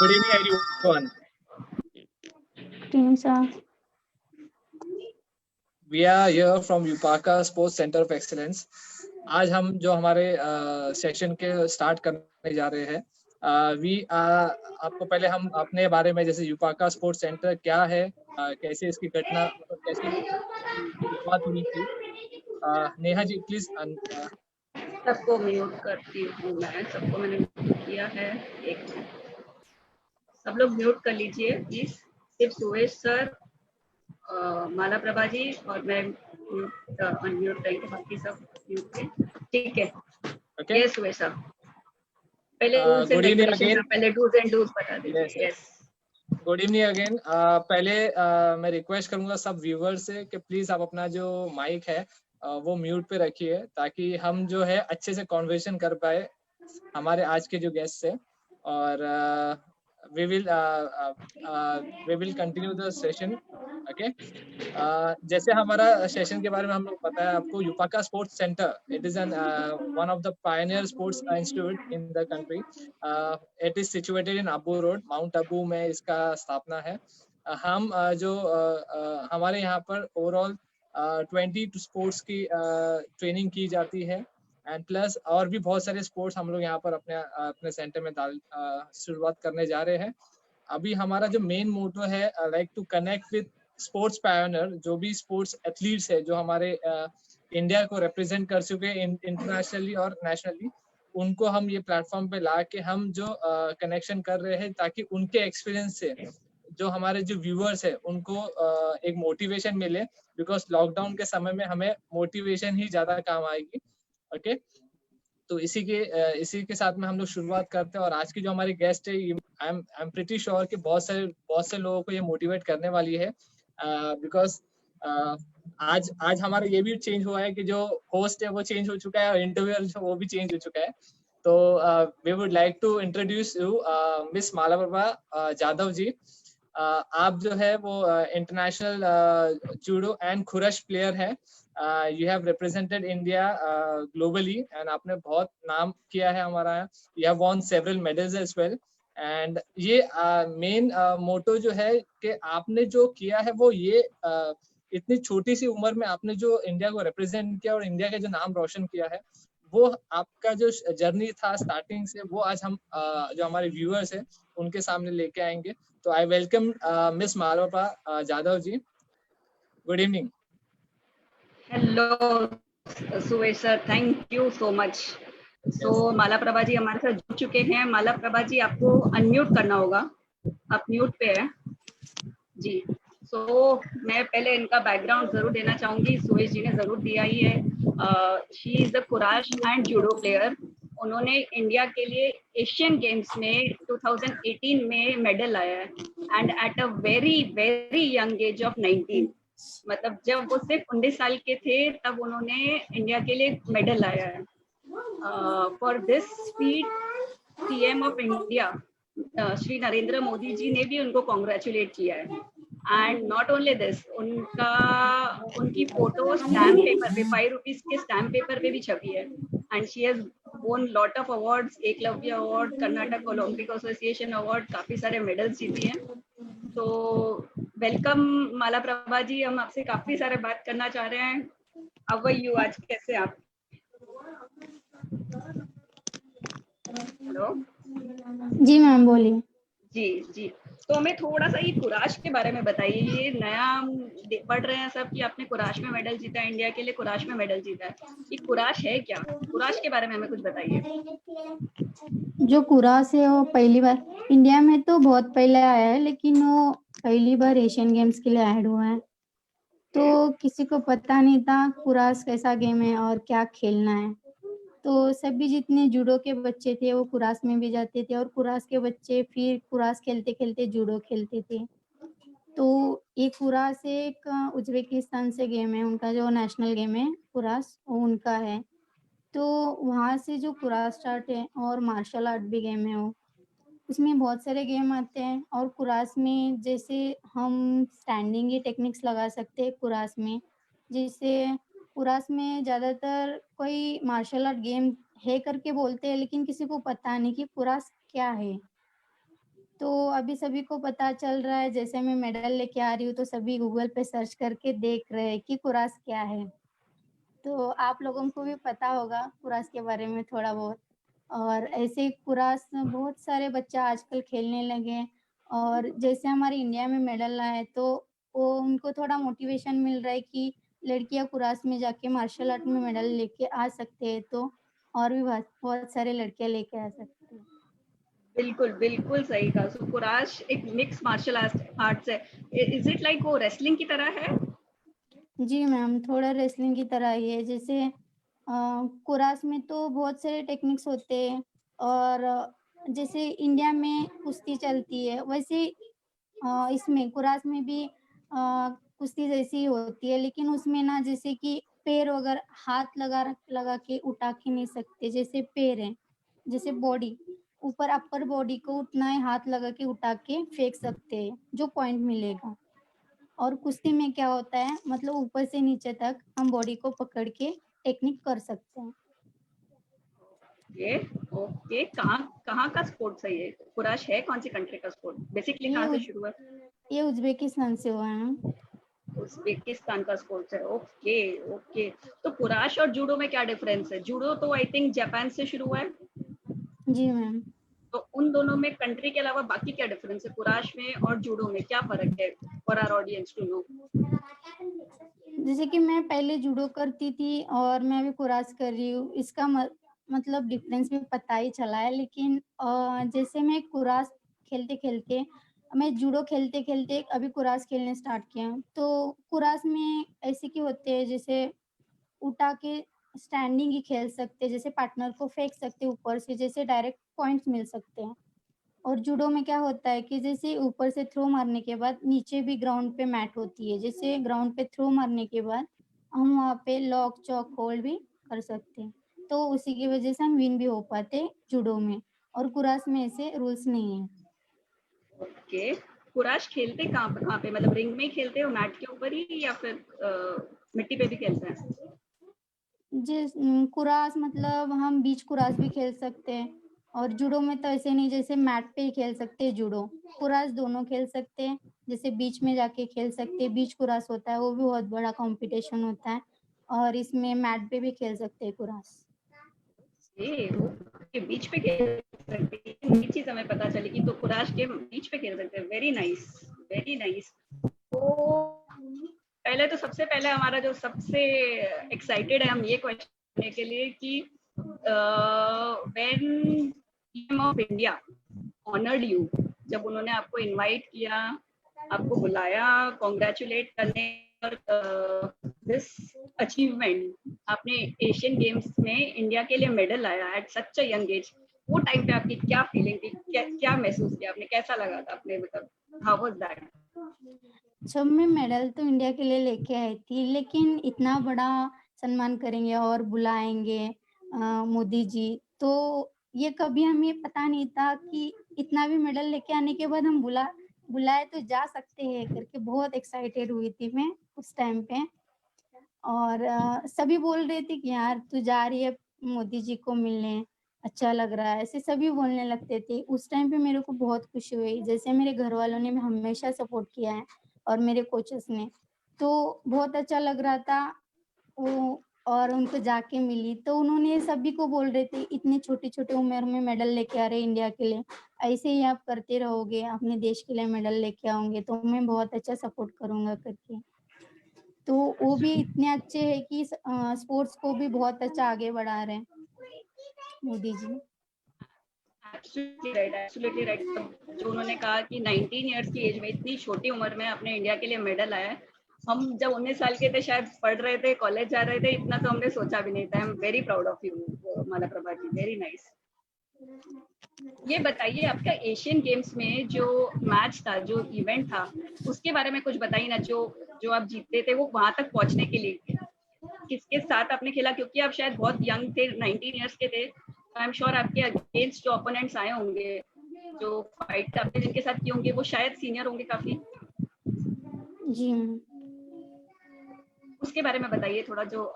Good evening, everyone. Team sir. We are here from UPACA Sports Center of Excellence. आज हम जो हमारे session के स्टार्ट करने जा रहे हैं, आपको पहले हम अपने बारे में, जैसे यूपाका स्पोर्ट्स सेंटर क्या है, कैसे इसकी घटना, मतलब कैसे शुरुआत हुई थी। नेहा जी प्लीज। सबको म्यूट करती हूँ मैं, सबको मैंने म्यूट किया है। एक सब लोग म्यूट कर लीजिए प्लीज, सिर्फ सुरेश सर, माला प्रभा जी और मैं म्यूट अनम्यूट करेंगे, बाकी सब म्यूट है, ठीक है। ओके, यस सुरेश सर, पहले गुड इवनिंग अगेन। पहले डूज एंड डूज बता दीजिए। Yes, good evening again. पहले मैं रिक्वेस्ट करूंगा सब व्यूवर्स से कि प्लीज आप अपना जो माइक है वो म्यूट पे रखिए, ताकि हम जो है अच्छे से कॉन्वर्सेशन कर पाए हमारे आज के जो गेस्ट से। और we will continue the session. Okay, जैसे हमारा सेशन के बारे में हम लोग बताया आपको, यूपाका sports centre, it is an one of the pioneer sports institute in the country. It is situated in Abu Road, Mount Abu में इसका स्थापना है। हम हमारे यहाँ पर ओवरऑल 20 स्पोर्ट्स की ट्रेनिंग की जाती है, एंड प्लस और भी बहुत सारे स्पोर्ट्स हम लोग यहाँ पर अपने सेंटर में शुरुआत करने जा रहे हैं। अभी हमारा जो मेन मोटो है, like to connect with sports pioneer, जो भी स्पोर्ट्स एथलीट्स है जो हमारे इंडिया को रिप्रेजेंट कर चुके हैं इंटरनेशनली और नेशनली, उनको हम ये प्लेटफॉर्म पे ला के हम जो कनेक्शन कर रहे हैं, ताकि उनके एक्सपीरियंस से जो हमारे जो व्यूअर्स है उनको एक मोटिवेशन मिले, बिकॉज लॉकडाउन के समय में हमें मोटिवेशन ही ज्यादा काम आएगी। ओके, तो इसी के साथ में हम लोग शुरुआत करते हैं। और आज की जो हमारी गेस्ट है, आई एम प्रीटी श्योर कि बहुत से लोगों को ये मोटिवेट करने वाली है, बिकॉज आज हमारा ये भी चेंज हुआ है कि जो होस्ट है वो चेंज हो चुका है और इंटरव्यूअर जो वो भी चेंज हो चुका है। तो we would like to introduce you miss Mala Prabha Jadhav ji. आप जो है वो international judo and kurash player है। You have represented India globally and आपने बहुत नाम किया है हमारा। You have won several medals as well. And ये मेन मोटो जो है कि आपने जो किया है वो ये इतनी छोटी सी उम्र में आपने जो इंडिया को रिप्रेजेंट किया और इंडिया का जो नाम रोशन किया है, वो आपका जो जर्नी था स्टार्टिंग से, वो आज हम जो हमारे व्यूअर्स हैं उनके सामने लेके आएंगे। तो I welcome miss Malwa Jadhav ji. Good evening. Hello Suresh sir, thank you so much. So Mala Prabha ji हमारे साथ जुड़ चुके हैं। माला प्रभा जी, आपको अनम्यूट करना होगा, आप म्यूट पे हैं जी। सो मैं पहले इनका बैकग्राउंड जरूर देना चाहूंगी, सुरेश जी ने जरूर दिया ही है। She is the kurash and judo player. उन्होंने इंडिया के लिए एशियन गेम्स में 2018 में मेडल लाया है, and at a very very young age of 19, मतलब जब वो सिर्फ 19 साल के थे तब उन्होंने इंडिया के लिए मेडल लाया है। For this feat PM of India Shri Narendra Modi ji ने भी उनको कॉन्ग्रेचुलेट किया है। एंड नॉट ओनली दिस, उनकी फोटो स्टैम्प पेपर पे, 5 रुपीज के स्टैम्प पेपर पे भी छपी है। And she has won lot of awards, Eklavya award, Karnataka Olympic association award, काफी सारे मेडल्स जीती हैं। तो वेलकम माला प्रभा जी, हम आपसे काफी सारे बात करना चाह रहे हैं। हाउ आर यू, आज कैसे आप? हेलो जी मैम बोलिए। जी जी, तो हमें थोड़ा सा ये कुराश के बारे में बताइए। ये नया पढ़ रहे हैं सब कि आपने कुराश में मेडल जीता है, इंडिया के लिए कुराश में मेडल जीता है। ये कुराश है क्या? कुराश के बारे में हमें कुछ बताइए। जो कुराश है वो पहली बार इंडिया में तो बहुत पहले आया है, लेकिन वो पहली बार एशियन गेम्स के लिए ऐड हुआ है। तो किसी को पता नहीं था कुराश कैसा गेम है और क्या खेलना है। तो सभी जितने जूडो के बच्चे थे वो कुराश में भी जाते थे, और कुराश के बच्चे फिर कुराश खेलते खेलते जूडो खेलते थे। तो ये कुराश एक उज्बेकिस्तान से गेम है, उनका जो नेशनल गेम है कुराश वो उनका है। तो वहाँ से जो कुराश स्टार्ट है, और मार्शल आर्ट भी गेम है वो, उसमें बहुत सारे गेम आते हैं। और कुराश में जैसे हम स्टैंडिंग की टेक्निक्स लगा सकते हैं कुराश में, जैसे कुराश में ज़्यादातर कोई मार्शल आर्ट गेम है करके बोलते हैं, लेकिन किसी को पता नहीं कि कुराश क्या है। तो अभी सभी को पता चल रहा है, जैसे मैं मेडल लेके आ रही हूँ तो सभी गूगल पे सर्च करके देख रहे हैं कि कुराश क्या है। तो आप लोगों को भी पता होगा कुराश के बारे में थोड़ा बहुत। और ऐसे ही कुराश बहुत सारे बच्चे आजकल खेलने लगे हैं और जैसे हमारे इंडिया में मेडल आए तो वो उनको थोड़ा मोटिवेशन मिल रहा है कि लड़कियां कुराश में जाके मार्शल आर्ट में मेडल लेके आ सकते हैं, तो और भी बहुत सारे लड़कियां लेके आ सकती हैं। बिल्कुल, बिल्कुल सही कहा। सो कुराश एक मिक्स मार्शल आर्ट्स है। इज़ इट लाइक वो रेसलिंग की तरह है? जी मैम, थोड़ा रेसलिंग की तरह ही है। जैसे कुराश में तो बहुत सारे टेक्निक्स होते हैं और जैसे इंडिया में कुश्ती चलती है वैसे इसमें कुराश में भी कुश्ती जैसी ही होती है, लेकिन उसमें ना जैसे कि पैर वगैरह हाथ लगा के उठा के नहीं सकते, जैसे पैर है, जैसे बॉडी ऊपर अपर बॉडी को उतना ही हाथ लगा के उठा के फेंक सकते हैं जो पॉइंट मिलेगा। और कुश्ती में क्या होता है, मतलब ऊपर से नीचे तक हम बॉडी को पकड़ के टेक्निक कर सकते हैं। ये ओके, कहाँ कहाँ का स्पोर्ट्स है ये? कुराश है कौन सी कंट्री का स्पोर्ट? बेसिकली ये कहाँ से उज, शुरू है? ये उज्बेकिस्तान से हुआ है। उज़्बेकिस्तान का स्पोर्ट्स है। Okay, okay. तो कुराश और जूडो में क्या डिफरेंस है? जूडो तो आई थिंक जापान से शुरू हुआ है। जी मैम। तो उन दोनों में कंट्री के अलावा बाकी क्या डिफरेंस है? कुराश में और जूडो में क्या फ़र्क है? For our audience to know. जैसे कि मैं पहले जूडो करती थी और मैं अभी कुराश कर रही हूँ, इसका मतलब डिफरेंस भी पता ही चला है, लेकिन जैसे मैं कुराश खेलते-खेलते मैं जूडो खेलते-खेलते अभी कुराश खेलने स्टार्ट किया हूँ। तो कुराश में ऐसे के होते हैं, जैसे उठा के स्टैंडिंग ही खेल सकते हैं, जैसे पार्टनर को फेंक सकते हैं ऊपर से, जैसे डायरेक्ट पॉइंट्स मिल सकते हैं। और जूडो में क्या होता है कि जैसे ऊपर से थ्रो मारने के बाद नीचे भी ग्राउंड पे मैट होती है, जैसे ग्राउंड पे थ्रो मारने के बाद हम वहाँ पे लॉक चॉक होल्ड भी कर सकते हैं, तो उसी की वजह से हम विन भी हो पाते जूडो में। और कुराश में ऐसे रूल्स नहीं है। ओके। कुराश खेलते कहाँ पे? मतलब रिंग में ही खेलते हो मैट के ऊपर ही या फिर मिट्टी पे भी खेलते हैं? कुराश मतलब हम बीच कुराश भी खेल सकते हैं और जूडो में तो ऐसे नहीं, जैसे मैट पे ही खेल सकते हैं जूडो। कुराश दोनों खेल सकते हैं, जैसे बीच में जाके खेल सकते हैं, बीच कुराश होता है वो भी बहुत बड़ा कंपटीशन होता है और इसमें मैट पे भी खेल सकते हैं कुराश। ये ओके, बीच पे खेल सकते हैं। ये चीज़ हमें पता चली कि तो कुराश के बीच पे खेल सकते हैं। Very nice, very nice. तो पहले तो सबसे पहले हमारा जो सबसे एक्साइटेड है हम ये क्वेश्चन करने के लिए कि when team of India honoured you, जब उन्होंने आपको इनवाइट किया, आपको बुलाया कॉन्ग्रेचुलेट करने और दिस अचीवमेंट, आपने एशियन गेम्स में इंडिया के लिए मेडल लाया at such a young age, वो टाइम पे आपकी क्या फीलिंग थी? क्या महसूस किया आपने? कैसा लगा था आपने? मतलब हाउ वाज दैट? जब मैं मेडल तो इंडिया के लिए लेके आई थी, लेकिन इतना बड़ा सम्मान करेंगे और बुलाएंगे मोदी जी, तो ये कभी हमें पता नहीं था कि इतना भी मेडल लेके आने के बाद हम बुलाए तो जा सकते हैं करके बहुत एक्साइटेड हुई थी मैं उस टाइम पे। और सभी बोल रहे थे कि यार तू जा रही है मोदी जी को मिलने, अच्छा लग रहा है, ऐसे सभी बोलने लगते थे। उस टाइम पे मेरे को बहुत खुशी हुई, जैसे मेरे घर वालों ने भी हमेशा सपोर्ट किया है और मेरे कोचेस ने, तो बहुत अच्छा लग रहा था वो। और उनको जाके मिली तो उन्होंने सभी को बोल रहे थे इतनी छोटी-छोटी उम्र में मेडल लेके आ रहे इंडिया के लिए, ऐसे ही आप करते रहोगे, अपने देश के लिए मेडल लेके आओगे तो मैं बहुत अच्छा सपोर्ट करूँगा करके। तो वो भी इतने अच्छे हैं कि स्पोर्ट्स को भी बहुत अच्छा आगे बढ़ा रहे हैं मोदी जी। Absolutely right. जो उन्होंने कहा कि 19 इयर्स की एज में, इतनी छोटी उम्र में अपने इंडिया के लिए मेडल आया है। हम जब 19 साल के थे, शायद पढ़ रहे थे, कॉलेज जा रहे थे, इतना तो हमने सोचा भी नहीं था। I am very proud of you Mala Prabha ji, very nice. ये बताइए, आपका एशियन गेम्स में जो मैच था, जो इवेंट था, उसके बारे में कुछ बताइए ना। जो जो आप जीतते थे, वो वहां तक पहुंचने के लिए किसके साथ आपने खेला? क्योंकि आप शायद बहुत यंग थे, 19 इयर्स के थे। आई एम श्योर आपके अगेंस्ट जो ओपोनेंट्स आए होंगे, जो फाइट आपने जिनके साथ किए होंगे, वो शायद सीनियर होंगे काफी। जी मैम। उसके बारे में बताइए थोड़ा, जो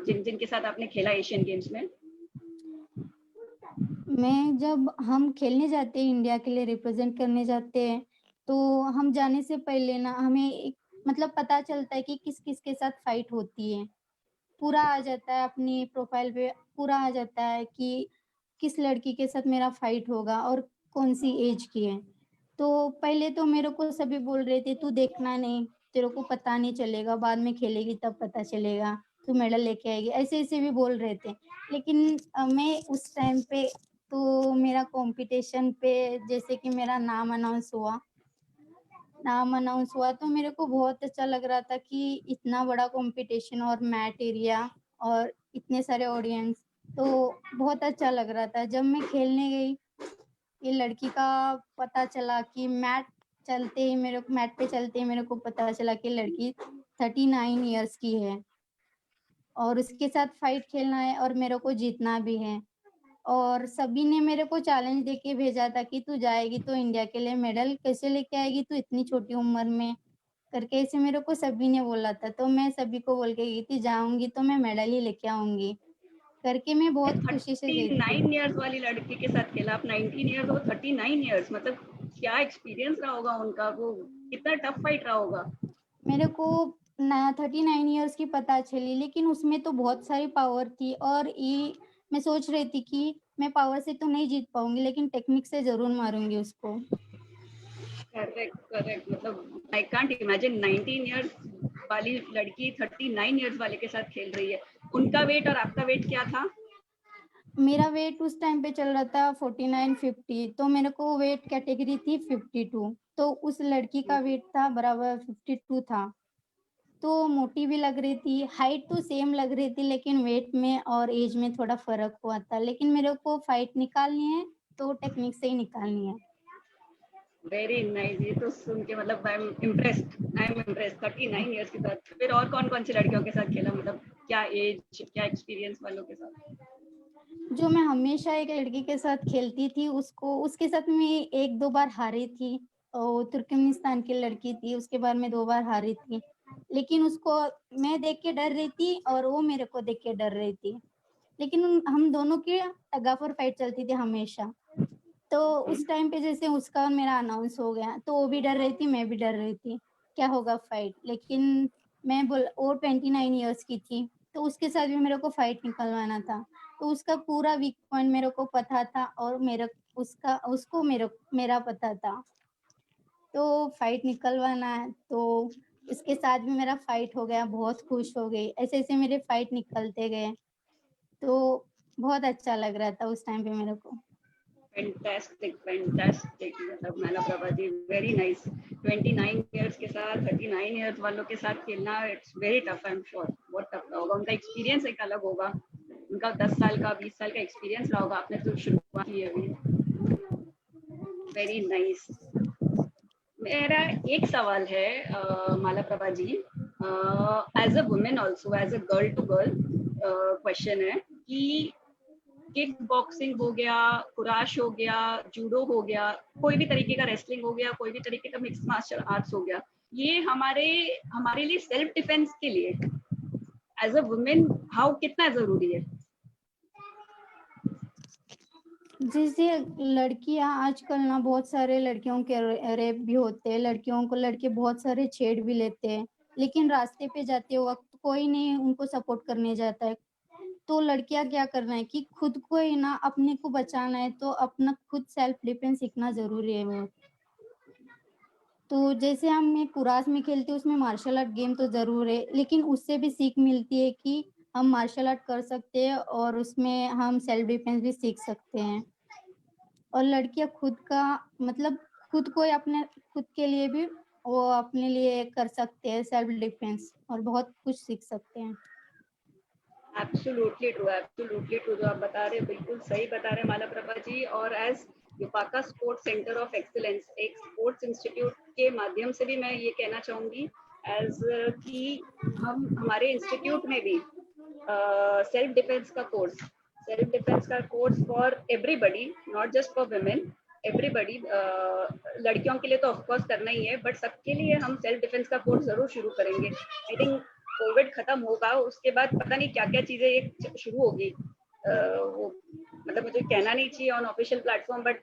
जिनके साथ आपने खेला एशियन गेम्स में। मैं जब हम खेलने जाते हैं, इंडिया के लिए रिप्रेजेंट करने जाते हैं, तो हम जाने से पहले ना हमें एक मतलब पता चलता है कि किस-किस के साथ फाइट होती है। पूरा आ जाता है अपनी प्रोफ़ाइल पे, पूरा आ जाता है कि किस लड़की के साथ मेरा फाइट होगा और कौन-सी ऐज की है। तो पहले तो मेरे को सभी बोल रहे थे, "तू देखना नहीं, तेरे को पता नहीं चलेगा, बाद में खेलेगी तब पता चलेगा, तू मेडल लेके आएगी।" ऐसे-ऐसे भी बोल रहे थे। लेकिन मैं उस टाइम पे तो मेरा कॉम्पिटिशन पे जैसे कि मेरा नाम अनाउंस हुआ तो मेरे को बहुत अच्छा लग रहा था कि इतना बड़ा कॉम्पिटिशन और मैट एरिया और इतने सारे ऑडियंस, तो बहुत अच्छा लग रहा था। जब मैं खेलने गई, ये लड़की का पता चला कि मैट पे चलते ही मेरे को पता चला कि लड़की 39 इयर्स की है और उसके साथ फाइट खेलना है और मेरे को जीतना भी है। और सभी ने मेरे को चैलेंज देके भेजा था कि तू जाएगी तो इंडिया के लिए मेडल कैसे लेके आएगी तू इतनी छोटी उम्र में, करके ऐसे मेरे को सभी ने बोला था। तो मैं सभी को बोल के गई थी जाऊँगी तो मैं मेडल ही लेके आऊँगी, करके मैं बहुत खुशी से गई थी। 39 इयर्स वाली लड़की के साथ खेला, आप 19 इयर्स हो, 39 इयर्स, मतलब क्या एक्सपीरियंस रहा होगा उनका, वो कितना टफ फाइट रहा होगा। मेरे को ना 39 इयर्स की पता चली लेकिन उसमें तो बहुत सारी पावर थी और ये मैं सोच रही थी कि मैं पावर से तो नहीं जीत पाऊँगी लेकिन टेक्निक से ज़रूर मारूँगी उसको। करेक्ट, करेक्ट, मतलब आई कांट इमेजिन 19 इयर्स वाली लड़की 39 इयर्स वाले के साथ खेल रही है। उनका वेट और आपका वेट क्या था? मेरा वेट उस टाइम पे चल रहा था 49-50 तो मेरे को वेट कैटेगरी थी 52 तो उस लड़की का वेट था बराबर 52 था। तो मोटी भी लग रही थी, हाइट तो सेम लग रही थी लेकिन वेट में और एज में थोड़ा फ़र्क हुआ था। लेकिन मेरे को फाइट निकालनी है तो टेक्निक से ही निकालनी है। वेरी नाइस, ये तो सुन के मतलब आई एम इम्प्रेस्ड 39 इयर्स के साथ। फिर और कौन-कौन सी लड़कियों के साथ खेला, मतलब क्या एज, क्या एक्सपीरियंस वालों के साथ? जो मैं हमेशा एक लड़की के साथ खेलती थी उसको उसके साथ मैं 1-2 बार हारी थी। तुर्कमेनिस्तान की लड़की थी, उसके बाद मैं 2 बार हारी थी। लेकिन उसको मैं देख के डर रही थी और वो मेरे को देख के डर रही थी। लेकिन हम दोनों की टग-ऑफ-वॉर फाइट चलती थी हमेशा। तो हुँ, उस टाइम पे जैसे उसका और मेरा अनाउंस हो गया, तो वो भी डर रही थी, मैं भी डर रही थी, क्या होगा फाइट। लेकिन वो 29 इयर्स की थी, तो उसके साथ भी मेरे को फाइट निकलवाना था। तो उसका पूरा वीक पॉइंट मेरे को पता था और उसको मेरा पता था। तो फाइट निकलवाना है, तो उसके साथ भी मेरा फाइट हो गया, बहुत खुश हो गई। ऐसे-ऐसे मेरे फाइट निकलते गए, तो बहुत अच्छा लग रहा था उस टाइम पे मेरे को। फैंटास्टिक, फैंटास्टिक, मतलब मैला Prabha ji, very nice. 29 years के साथ 39 इयर्स वालों के साथ खेलना, it's very tough, I am sure बहुत टफ रहा होगा। उनका एक्सपीरियंस एक अलग होगा। उनका 10 साल का, 20 साल का एक्सपीरियंस रहा होगा, आपने तो शुरुआत की है अभी। Very nice. मेरा एक सवाल है Mala Prabha ji, as a women also, as a girl to girl question है कि किक बॉक्सिंग हो गया, कुराश हो गया, जूडो हो गया, कोई भी तरीके का रेसलिंग हो गया, कोई भी तरीके का मिक्स मार्शल आर्ट्स हो गया, ये हमारे हमारे लिए सेल्फ डिफेंस के लिए एज अ वुमेन हाउ कितना जरूरी है? जैसे लड़कियां आजकल ना बहुत सारे लड़कियों के रेप भी होते हैं, लड़कियों को लड़के बहुत सारे छेड़ भी लेते हैं, लेकिन रास्ते पे जाते वक्त कोई नहीं उनको सपोर्ट करने जाता है। तो लड़कियां क्या करना है कि खुद को ही ना अपने को बचाना है तो अपना खुद सेल्फ डिफेंस सीखना जरूरी है वो। तो जैसे हम एक कुराश में खेलते हैं उसमें मार्शल आर्ट गेम तो ज़रूर है, लेकिन उससे भी सीख मिलती है कि हम मार्शल आर्ट कर सकते हैं और उसमें हम सेल्फ डिफेंस भी सीख सकते हैं। और लड़कियां मतलब खुद को ही अपने खुद के लिए भी वो अपने लिए कर सकते हैं सेल्फ डिफेंस और बहुत कुछ सीख सकते हैं। एब्सोल्युटली ट्रू, जो आप बता रहे हैं बिल्कुल सही बता रहे हैं माला प्रभा जी। और एज यूपाका स्पोर्ट्स सेंटर ऑफ एक्सीलेंस, एक स्पोर्ट्स इंस्टीट्यूट के माध्यम से भी मैं ये कहना चाहूंगी एज कि हम हमारे इंस्टीट्यूट में भी सेल्फ डिफेंस का course for everybody, not just for women, everybody. लड़कियों के लिए तो ऑफकोर्स करना ही है, बट सबके लिए हम सेल्फ डिफेंस का कोर्स जरूर शुरू करेंगे। आई थिंक कोविड खत्म होगा उसके बाद पता नहीं क्या क्या चीजें शुरू होगी, वो मतलब मुझे कहना नहीं चाहिए ऑन ऑफिशियल प्लेटफॉर्म, बट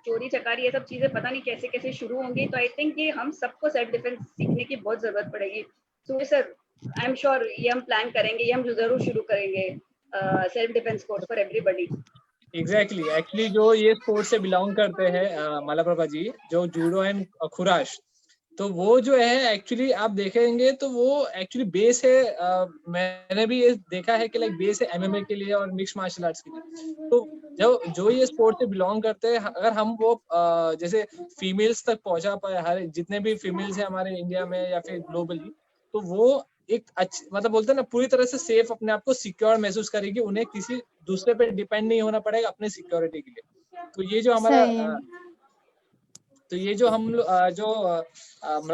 चोरी चकारी ये सब चीजें पता नहीं कैसे कैसे शुरू होंगी। तो आई थिंक कि हम सबको सेल्फ डिफेंस सीखने की बहुत जरूरत पड़ेगी। तो सर आई एम श्योर ये हम प्लान करेंगे, ये हम जरूर शुरू करेंगे, self defence course for everybody. Exactly actually जो ये स्पोर्ट्स से बिलोंग करते हैं मालाप्रभा जी, जो जूडो एंड खुराश, तो वो जो है एक्चुअली आप देखेंगे तो वो एक्चुअली बेस है। मैंने भी ये देखा है कि लाइक बेस है एमएमए के लिए और मिक्स मार्शल आर्ट्स के लिए। तो जो ये स्पोर्ट से बिलोंग करते हैं, अगर हम वो जैसे फीमेल्स तक पहुंचा पाए, हर जितने भी फीमेल्स हैं हमारे इंडिया में या फिर ग्लोबली, तो वो एक अच्छी मतलब बोलते हैं ना पूरी तरह से सेफ, अपने आप को सिक्योर महसूस करेगी, उन्हें किसी दूसरे पे डिपेंड नहीं होना पड़ेगा अपने सिक्योरिटी के लिए। तो ये जो हमारा सही है। तो ये जो हम जो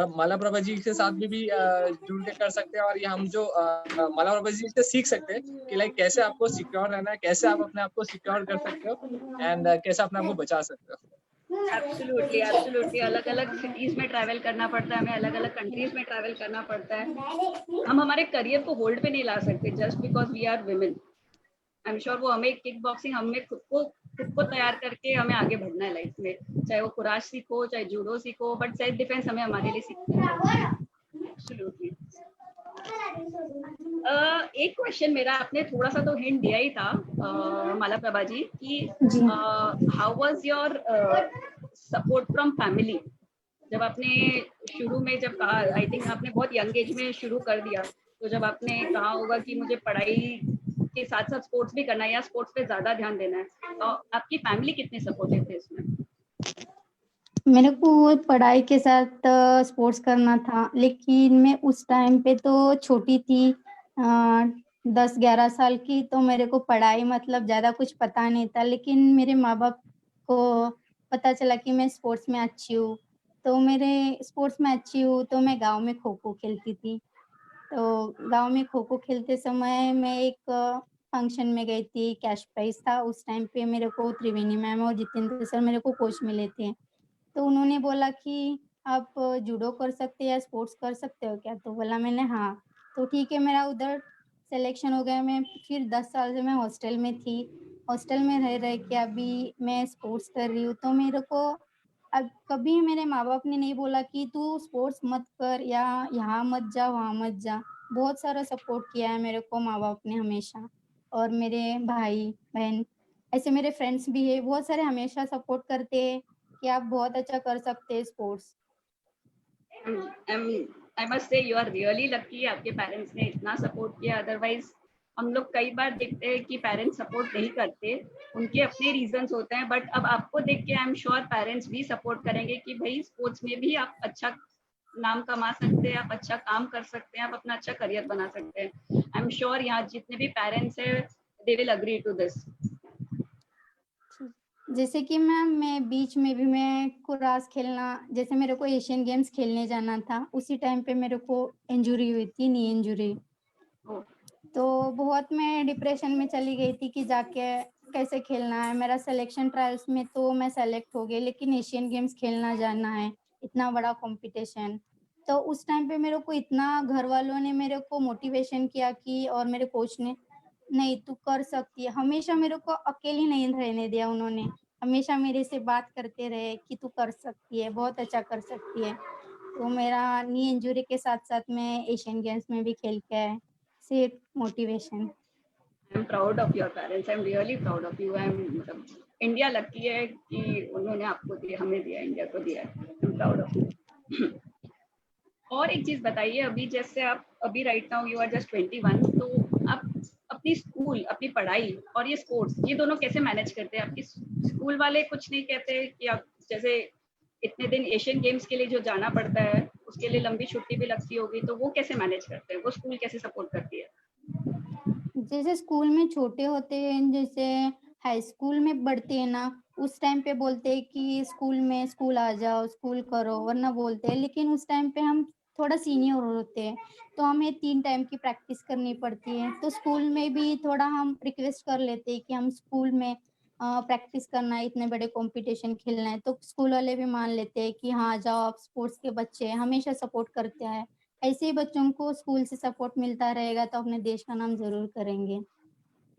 मालाप्रभा जी के साथ भी जुड़ के कर सकते हैं, और ये हम जो मालाप्रभा जी से सीख सकते हैं कि लाइक कैसे आपको सिक्योर रहना है, कैसे आप अपने आप को सिक्योर कर सकते हो, एंड कैसे अपने आप को बचा सकते हो। एब्सोल्युटली एब्सोल्युटली, अलग अलग सिटीज में ट्रैवल करना पड़ता है हमें, अलग अलग कंट्रीज में ट्रैवल करना पड़ता है। हम हमारे करियर को होल्ड पे नहीं ला सकते just because we are women. I am sure वो हमें किक बॉक्सिंग, हमें खुद को तैयार करके हमें आगे बढ़ना है लाइफ में। चाहे वो कुराश सीखो, चाहे जूडो सीखो, बट सेल्फ डिफेंस हमें हमारे लिए सीखना है। एब्सोल्युटली। एक क्वेश्चन मेरा, आपने थोड़ा सा तो हिंट दिया ही था मालाप्रभा जी कि जी। How was your support from family जब आपने शुरू में जब कहा, आई थिंक आपने बहुत यंग एज में शुरू कर दिया, तो जब आपने कहा होगा कि मुझे पढ़ाई के साथ साथ स्पोर्ट्स भी करना है या स्पोर्ट्स पे ज्यादा ध्यान देना है, तो आपकी फैमिली कितने सपोर्टिव थे इसमें? मेरे को पढ़ाई के साथ स्पोर्ट्स करना था, लेकिन मैं उस टाइम पे तो छोटी थी, 10-11 साल की, तो मेरे को पढ़ाई मतलब ज़्यादा कुछ पता नहीं था। लेकिन मेरे माँ बाप को पता चला कि मैं स्पोर्ट्स में अच्छी हूँ, तो तो मैं गांव में खो खो खेलती थी। तो गांव में खो खो खेलते समय मैं एक फंक्शन में गई थी, कैश प्राइज था उस टाइम पे। मेरे को त्रिवेणी मैम और जितेंद्र सर मेरे को कोच मिले थे। तो उन्होंने बोला कि आप जूडो कर सकते हैं या स्पोर्ट्स कर सकते हो क्या? तो बोला मैंने हाँ। तो ठीक है, मेरा उधर सिलेक्शन हो गया। मैं फिर 10 साल से मैं हॉस्टल में थी। हॉस्टल में रह रह के अभी मैं स्पोर्ट्स कर रही हूँ। तो मेरे को अब कभी मेरे माँ बाप ने नहीं बोला कि तू स्पोर्ट्स मत कर या यहाँ मत जा वहाँ मत जा। बहुत सारा सपोर्ट किया है मेरे को माँ बाप ने हमेशा। और मेरे भाई बहन, ऐसे मेरे फ्रेंड्स भी है, बहुत सारे हमेशा सपोर्ट करते हैं कि आप बहुत अच्छा कर सकते हैं sports. I must say you are really lucky, आपके पेरेंट्स ने इतना सपोर्ट किया। अदरवाइज हम लोग कई बार देखते हैं कि पेरेंट्स सपोर्ट नहीं करते, उनके अपने रीजंस होते हैं, बट अब आपको देख के आई एम श्योर पेरेंट्स भी सपोर्ट करेंगे कि भाई स्पोर्ट्स में भी आप अच्छा नाम कमा सकते हैं, आप अच्छा काम कर सकते हैं, आप अपना अच्छा करियर बना सकते हैं। आई एम श्योर यहाँ जितने भी पेरेंट्स हैं they will agree to this. जैसे कि मैं बीच में भी मैं कुरास खेलना, जैसे मेरे को एशियन गेम्स खेलने जाना था, उसी टाइम पे मेरे को इंजुरी हुई थी, नी इंजुरी। तो बहुत मैं डिप्रेशन में चली गई थी कि जाके कैसे खेलना है। मेरा सिलेक्शन ट्रायल्स में तो मैं सेलेक्ट हो गई, लेकिन एशियन गेम्स खेलना जाना है, इतना बड़ा कंपटीशन। तो उस टाइम पे मेरे को इतना घर वालों ने मेरे को मोटिवेशन किया कि, और मेरे कोच ने, नहीं तू कर सकती है। हमेशा मेरे को अकेली नहीं रहने दिया उन्होंने, हमेशा मेरे से बात करते रहे कि तू कर सकती है, बहुत अच्छा कर सकती है। तो मेरा नी इंजरी के साथ साथ मैं एशियन गेम्स में भी खेल के आए, सिर्फ motivation. I am proud of your parents, I am really proud of you. I am मतलब इंडिया लकी है कि उन्होंने आपको दिया, हमें दिया, इंडिया को दिया है। I am proud of you. और एक चीज बताइए, अभी जैसे आप अभी right now you are just 21, तो आप अपनी स्कूल, अपनी पढ़ाई और ये स्पोर्ट्स, ये दोनों कैसे मैनेज करते हैं? आपकी स्कूल वाले कुछ नहीं कहते कि आप जैसे इतने दिन एशियन गेम्स के लिए जो जाना पड़ता है उसके लिए लंबी छुट्टी भी लगती होगी, तो वो कैसे मैनेज करते हैं? वो स्कूल कैसे सपोर्ट करती है? जैसे स्कूल में छोटे होते हैं, जैसे हाई स्कूल में बढ़ते हैं ना, उस टाइम पे बोलते हैं कि स्कूल आ जाओ, स्कूल करो, वरना बोलते हैं। लेकिन उस टाइम पे हम थोड़ा सीनियर होते हैं, तो हमें 3 टाइम की प्रैक्टिस करनी पड़ती है। तो स्कूल में भी थोड़ा हम रिक्वेस्ट कर लेते हैं कि हम स्कूल में प्रैक्टिस करना है, इतने बड़े कंपटीशन खेलना है। तो स्कूल वाले भी मान लेते हैं कि हाँ जाओ, आप स्पोर्ट्स के बच्चे हैं, हमेशा सपोर्ट करते हैं। ऐसे ही बच्चों को स्कूल से सपोर्ट मिलता रहेगा तो अपने देश का नाम जरूर करेंगे।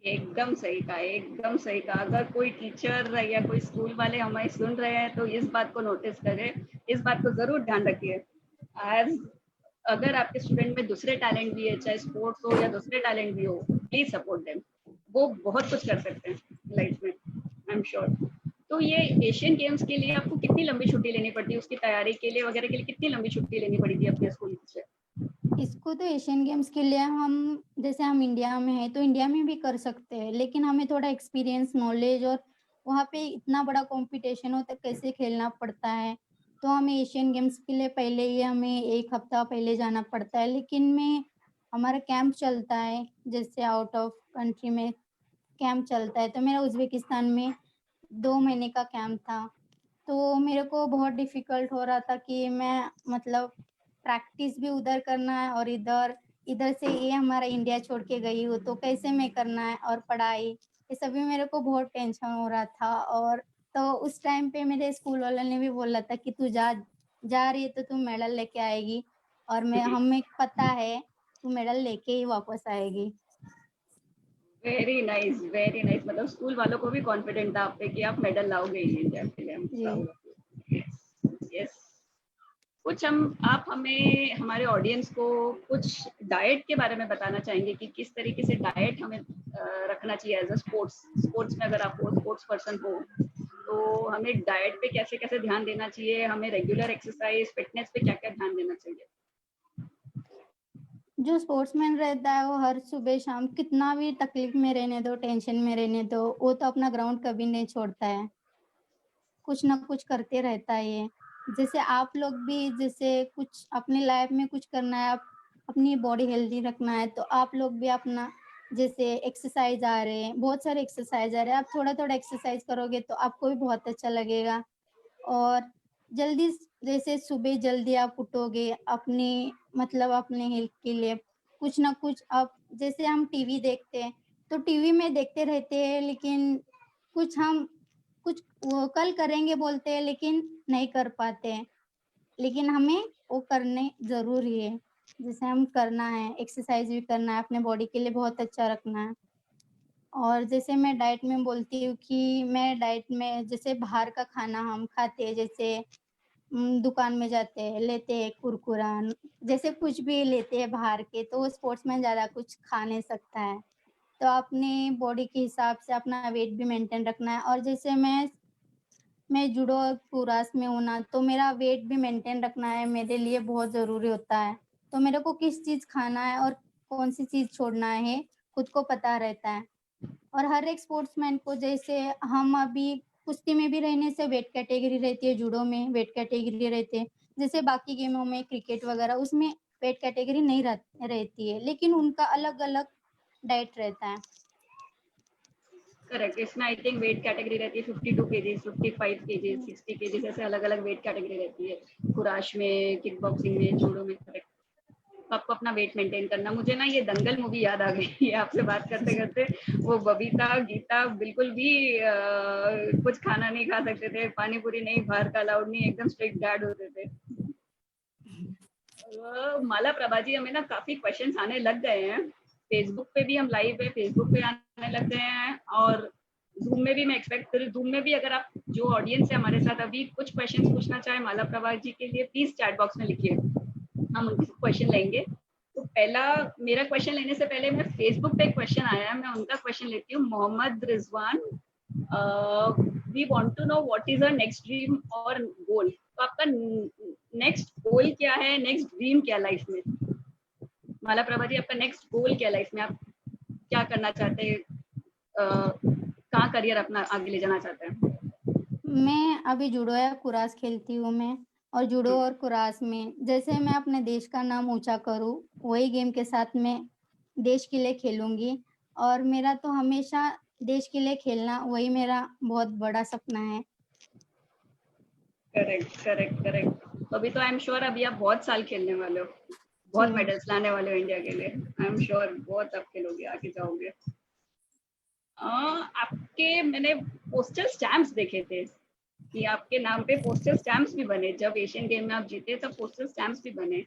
एकदम सही कहा, एकदम सही कहा। अगर कोई टीचर या कोई स्कूल वाले हमें सुन रहे हैं तो इस बात को नोटिस करें, इस बात को जरूर ध्यान रखिए। आज अगर आपके स्टूडेंट में दूसरे टैलेंट भी है, चाहे स्पोर्ट्स हो या दूसरे टैलेंट भी हो, प्लीज सपोर्ट देम। वो बहुत कुछ कर सकते हैं लाइफ में, आई एम श्योर। तो ये एशियन गेम्स के लिए आपको कितनी लंबी छुट्टी लेनी पड़ती है, उसकी तैयारी के लिए वगैरह के लिए कितनी लंबी छुट्टी लेनी पड़ी थी अपने स्कूल से? इसको तो एशियन गेम्स के लिए हम, जैसे हम इंडिया में हैं तो इंडिया में भी कर सकते हैं, लेकिन हमें थोड़ा एक्सपीरियंस, नॉलेज और वहाँ पे इतना बड़ा कंपटीशन हो तो कैसे खेलना पड़ता है, तो हमें एशियन गेम्स के लिए पहले ही हमें 1 हफ्ता पहले जाना पड़ता है। लेकिन मैं हमारा कैंप चलता है, जैसे आउट ऑफ कंट्री में कैंप चलता है, तो मेरा उज़्बेकिस्तान में 2 महीने का कैंप था। तो मेरे को बहुत डिफ़िकल्ट हो रहा था कि मैं मतलब प्रैक्टिस भी उधर करना है और इधर इधर से ये हमारा इंडिया छोड़ के गई हूँ, तो कैसे मैं करना है, और पढ़ाई, ये सभी मेरे को बहुत टेंशन हो रहा था। और तो उस टाइम पे मेरे स्कूल वालों ने भी बोला था कि तू जा जा रही है तो तू मेडल लेके आएगी, और मैं हमें पता है तू मेडल लेके ही वापस आएगी। Very nice, very nice. मतलब स्कूल वालों को भी कॉन्फिडेंट था आप पे कि आप मेडल लाओगे इंडिया के लिए। जी। यस। कुछ आप हमें, हमारे ऑडियंस को कुछ डाइट के बारे में बताना चाहेंगे कि किस तरीके से डाइट हमें रखना चाहिए एज अ स्पोर्ट्स में। अगर आप स्पोर्ट्स पर्सन हो तो हमें डाइट पे कैसे कैसे ध्यान देना चाहिए, हमें रेगुलर एक्सरसाइज, फिटनेस पे क्या क्या ध्यान देना चाहिए? जो स्पोर्ट्समैन रहता है वो हर सुबह शाम कितना भी तकलीफ में रहने दो, टेंशन में रहने दो, वो तो अपना ग्राउंड कभी नहीं छोड़ता है, कुछ ना कुछ करते रहता है ये। जैसे आप लोग भी, जैसे कुछ अपनी लाइफ में कुछ करना है, आप अपनी बॉडी हेल्दी रखना है, तो आप लोग भी अपना, जैसे एक्सरसाइज आ रहे हैं, बहुत सारे एक्सरसाइज आ रहे हैं, आप थोड़ा थोड़ा एक्सरसाइज करोगे तो आपको भी बहुत अच्छा लगेगा। और जल्दी, जैसे सुबह जल्दी आप उठोगे अपनी मतलब अपने हेल्थ के लिए, कुछ ना कुछ आप, जैसे हम टीवी देखते हैं तो टीवी में देखते रहते हैं, लेकिन कुछ हम कुछ वो कल करेंगे बोलते हैं लेकिन नहीं कर पाते हैं, लेकिन हमें वो करने ज़रूरी है। जैसे हम करना है, एक्सरसाइज भी करना है, अपने बॉडी के लिए बहुत अच्छा रखना है। और जैसे मैं डाइट में बोलती हूँ कि मैं डाइट में, जैसे बाहर का खाना हम खाते हैं, जैसे दुकान में जाते हैं, लेते हैं कुरकुरा, जैसे कुछ भी लेते हैं बाहर के, तो वो स्पोर्ट्समैन ज़्यादा कुछ खा नहीं सकता है। तो अपनी बॉडी के हिसाब से अपना वेट भी मेंटेन रखना है। और जैसे मैं जूडो और कुराश में हूँ ना, तो मेरा वेट भी मेंटेन रखना है मेरे लिए बहुत ज़रूरी होता है। तो मेरे को किस चीज़ खाना है और कौन-सी चीज़ छोड़ना है, खुद को पता रहता है। और हर एक स्पोर्ट्समैन को, जैसे हम अभी कुश्ती में भी रहने से वेट कैटेगरी रहती है, जूडो में वेट कैटेगरी रहती है। जैसे बाकी गेमों में क्रिकेट वगैरह उसमें वेट कैटेगरी नहीं रहती है, लेकिन उनका अलग-अलग डाइट रहता है। करेक्ट। इसमें आई थिंक वेट कैटेगरी रहती है 52 केजीज, 55 केजीज, 60 केजीज, ऐसे अलग अलग वेट कैटेगरी रहती है। कुराश में, किक बॉक्सिंग में, जूडो में। करेक्ट। आपको अपना वेट मेंटेन करना। मुझे ना ये दंगल मूवी याद आ गई है आपसे बात करते करते। वो बबीता गीता बिल्कुल भी कुछ खाना नहीं खा सकते थे, पानी पूरी नहीं, बाहर का अलाउड नहीं, एकदम स्ट्रिक्ट डैड होते थे। माला प्रभा जी, हमें ना काफी क्वेश्चंस आने लग गए हैं। फेसबुक पे भी हम लाइव है, फेसबुक पे आने लग गए हैं, और जूम में भी मैं एक्सपेक्ट करूँ। जूम में भी अगर आप, जो ऑडियंस है हमारे साथ, अभी कुछ क्वेश्चंस पूछना चाहे माला प्रभा जी के लिए, प्लीज चैट बॉक्स में लिखिए, हम उनके क्वेश्चन लेंगे। तो पहला, मेरा क्वेश्चन लेने से पहले मैं फेसबुक पे एक क्वेश्चन आया है, मैं उनका क्वेश्चन लेती हूँ। Mohammad Rizwan, we want to know what is our next dream और गोल। तो आपका नेक्स्ट गोल क्या है, नेक्स्ट ड्रीम क्या लाइफ में? माला प्रभा जी, आपका नेक्स्ट गोल क्या लाइफ में? आप क्या करना चाहते हैं, कहाँ करियर अपना आगे ले जाना चाहते हैं? मैं अभी जूडो या कुराश खेलती हूँ मैं, और जूडो और कुराश में जैसे मैं अपने देश का नाम ऊँचा करूँ, वही गेम के साथ मैं देश के लिए खेलूँगी। और मेरा तो हमेशा देश के लिए खेलना, वही मेरा बहुत बड़ा सपना है। Correct, correct, correct. तो अभी तो आई एम श्योर अभी आप बहुत साल खेलने वाले हो, बहुत जी। मेडल्स लाने वाले हो इंडिया के लिए। आई एम श्योर बहुत आप खेलोगे, आगे जाओगे। आपके, मैंने पोस्टल स्टैम्प्स देखे थे कि आपके नाम पे पोस्टल स्टैम्प्स भी बने। जब एशियन गेम में आप जीते तब पोस्टल स्टैम्प्स भी बने।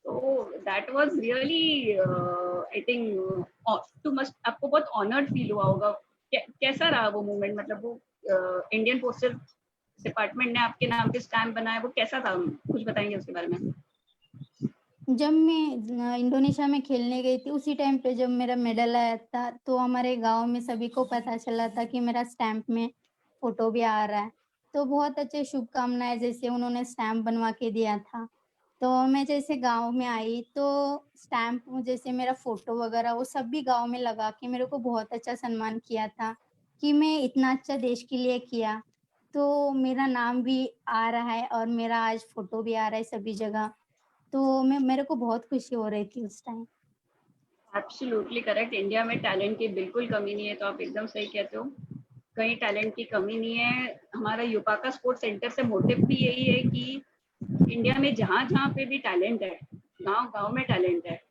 तो that was really I think to must आपको बहुत ऑनर्ड फील हुआ होगा। कैसा रहा वो मोमेंट, मतलब वो इंडियन पोस्टल डिपार्टमेंट ने आपके नाम पे स्टैम्प बनाया, वो कैसा था, कुछ बताएंगे उसके बारे में? जब मैं इंडोनेशिया में खेलने गई थी उसी टाइम पे जब मेरा मेडल आया था, तो हमारे गांव में सभी को पता चला था कि मेरा स्टैम्प में फोटो भी आ रहा है। तो बहुत अच्छे शुभकामनाएं जैसे उन्होंने स्टैम्प बनवा के दिया था। तो मैं जैसे गांव में आई तो स्टैम्प जैसे मेरा फोटो वगैरह वो सब भी गांव में लगा के मेरे को बहुत अच्छा सम्मान किया था कि मैं इतना अच्छा देश के लिए किया। तो मेरा नाम भी आ रहा है और मेरा आज फोटो भी आ रहा है सभी जगह। तो मेरे को बहुत खुशी हो रही थी उस टाइम। Absolutely correct. इंडिया में टैलेंट की बिल्कुल कमी नहीं है, तो आप एकदम सही कहते हो, कहीं टैलेंट की कमी नहीं है। हमारा यूपाका स्पोर्ट्स सेंटर से मोटिव भी यही है कि इंडिया में जहाँ जहाँ पे भी टैलेंट है, गांव गांव में टैलेंट है।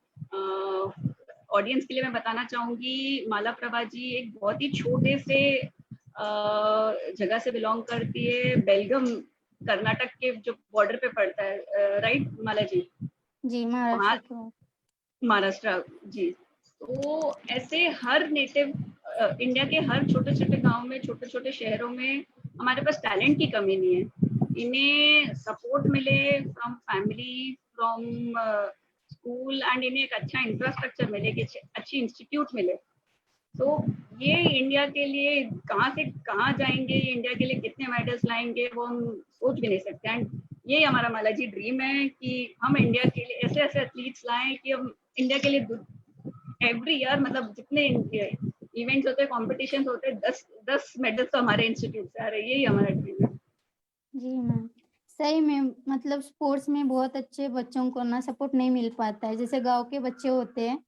ऑडियंस के लिए मैं बताना चाहूंगी, मालाप्रभा जी एक बहुत ही छोटे से जगह से बिलोंग करती है, बेलगम कर्नाटक के जो बॉर्डर पे पड़ता है, राइट माला जी? जी वहाँ महाराष्ट्र को। महाराष्ट्र जी। तो ऐसे हर नेटिव इंडिया के हर छोटे छोटे गांव में, छोटे छोटे शहरों में हमारे पास टैलेंट की कमी नहीं है। इन्हें सपोर्ट मिले from family, from school, and इन्हें एक अच्छा इंफ्रास्ट्रक्चर मिले, कि अच्छी इंस्टीट्यूट मिले, तो ये इंडिया के लिए कहाँ से कहाँ जाएंगे, इंडिया के लिए कितने मेडल्स लाएंगे, वो हम सोच भी नहीं सकते। एंड यही हमारा माला जी ड्रीम है कि हम इंडिया के लिए ऐसे ऐसे एथलीट्स लाएं कि हम इंडिया के लिए एवरी ईयर, मतलब जितने इवेंट्स होते हैं, कॉम्पिटिशन होते हैं, 10 मेडल्स तो हमारे इंस्टीट्यूट से आ रहे हैं। यही हमारा ड्रीम है। जी मैम, सही में मतलब स्पोर्ट्स में बहुत अच्छे बच्चों को ना सपोर्ट नहीं मिल पाता है। जैसे गांव के बच्चे होते हैं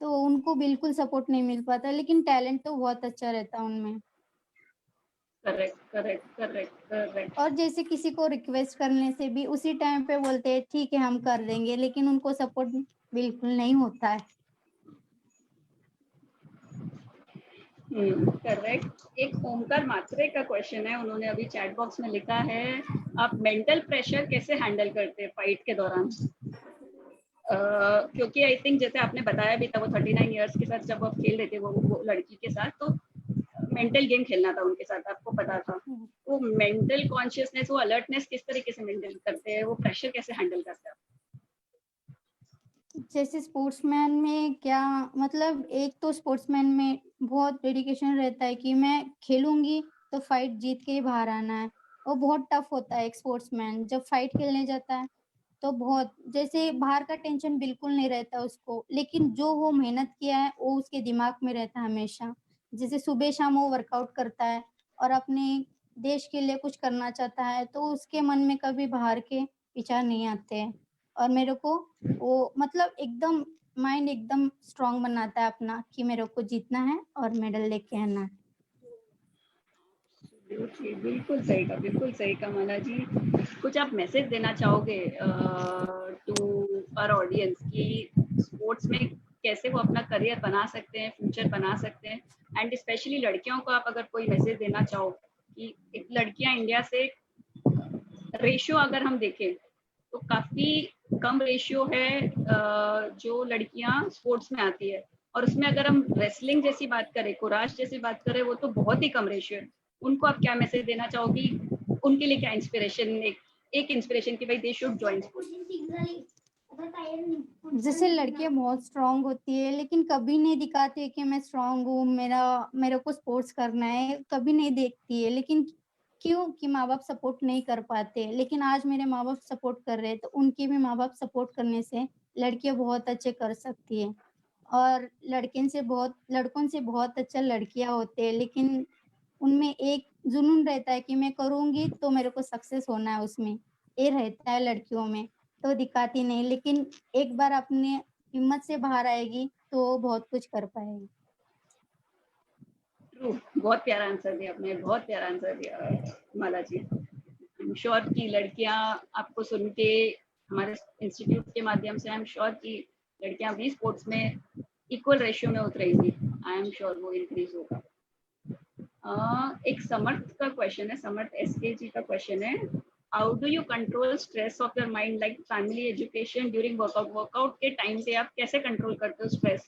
तो उनको बिल्कुल सपोर्ट नहीं मिल पाता, लेकिन टैलेंट तो बहुत अच्छा रहता है उनमें। Correct correct correct correct. और जैसे किसी को रिक्वेस्ट करने से भी उसी टाइम पे बोलते हैं ठीक है हम कर देंगे, लेकिन उनको सपोर्ट बिल्कुल नहीं होता है। करेक्ट। एक ओमकार मात्रे का क्वेश्चन है, उन्होंने अभी चैट बॉक्स में लिखा है, आप मेंटल प्रेशर कैसे हैंडल करते हैं फाइट के दौरान? क्योंकि आई थिंक जैसे आपने बताया भी था, वो 39 इयर्स के साथ जब आप खेल रहे थे वो लड़की के साथ, तो मेंटल गेम खेलना था उनके साथ, आपको पता था। वो मेंटल कॉन्शियसनेस, वो अलर्टनेस किस तरीके से मेंटेन करते हैं, वो प्रेशर कैसे हैंडल करते हैं? जैसे स्पोर्ट्समैन में क्या मतलब, एक तो स्पोर्ट्समैन में बहुत डेडिकेशन रहता है कि मैं खेलूंगी तो फाइट जीत के ही बाहर आना है। वो बहुत टफ होता है एक स्पोर्ट्समैन जब फाइट खेलने जाता है। तो बहुत जैसे बाहर का टेंशन बिल्कुल नहीं रहता उसको, लेकिन जो वो मेहनत किया है वो उसके दिमाग में रहता है हमेशा। जैसे सुबह शाम वो वर्कआउट करता है और अपने देश के लिए कुछ करना चाहता है, तो उसके मन में कभी बाहर के विचार नहीं आते हैं। और मेरे को वो मतलब एकदम माइंड एकदम स्ट्रांग बनाता है अपना कि मेरे को जीतना है और मेडल लेके आना है। बिल्कुल सही कहा, बिल्कुल सही कहा माला जी। कुछ आप मैसेज देना चाहोगे टू आवर ऑडियंस कि स्पोर्ट्स में कैसे वो अपना करियर बना सकते हैं, फ्यूचर बना सकते हैं, एंड स्पेशली लड़कियों को आप अगर कोई मैसेज देना चाहो कि एक लड़कियां इंडिया से, रेशियो अगर हम देखें तो काफी कम रेशियो है जो लड़कियां स्पोर्ट्स में आती है, और उसमें अगर हम रेसलिंग जैसी बात करें, कुराश जैसी बात करें, वो तो बहुत ही कम रेशियो है। उनको आप क्या मैसेज देना चाहोगी, उनके लिए क्या इंस्पिरेशन, एक इंस्पिरेशन की भाई दे शुड जॉइन स्पोर्ट्स? जैसे लड़कियां बहुत स्ट्रांग होती है लेकिन कभी नहीं दिखाती है कि मैं स्ट्रांग हूँ, मेरे को स्पोर्ट्स करना है, कभी नहीं देखती है। लेकिन क्यों कि माँ बाप सपोर्ट नहीं कर पाते। लेकिन आज मेरे माँ बाप सपोर्ट कर रहे हैं, तो उनके भी माँ बाप सपोर्ट करने से लड़कियां बहुत अच्छे कर सकती है। और लड़कों से बहुत अच्छा लड़कियां होते हैं, लेकिन उनमें एक जुनून रहता है कि मैं करूंगी तो मेरे को सक्सेस होना है उसमें। ये रहता है लड़कियों में, तो दिखाती नहीं, लेकिन एक बार अपने हिम्मत से बाहर आएगी तो बहुत कुछ कर पाएगी। ट्रू, बहुत प्यारा आंसर दिया आपने, बहुत प्यारा आंसर दिया माला जी। आई एम श्योर कि लड़कियां आपको सुन के, हमारे इंस्टीट्यूट के माध्यम से आई एम श्योर कि लड़कियां भी स्पोर्ट्स में इक्वल रेशियो में उतरेंगी। आई एम श्योर वो इंक्रीज होगा। एक समर्थ का क्वेश्चन है, समर्थ एसके जी का क्वेश्चन है, how do you control stress of your mind, like family, education, during workout? Workout के टाइम पे आप कैसे कंट्रोल करते हो स्ट्रेस?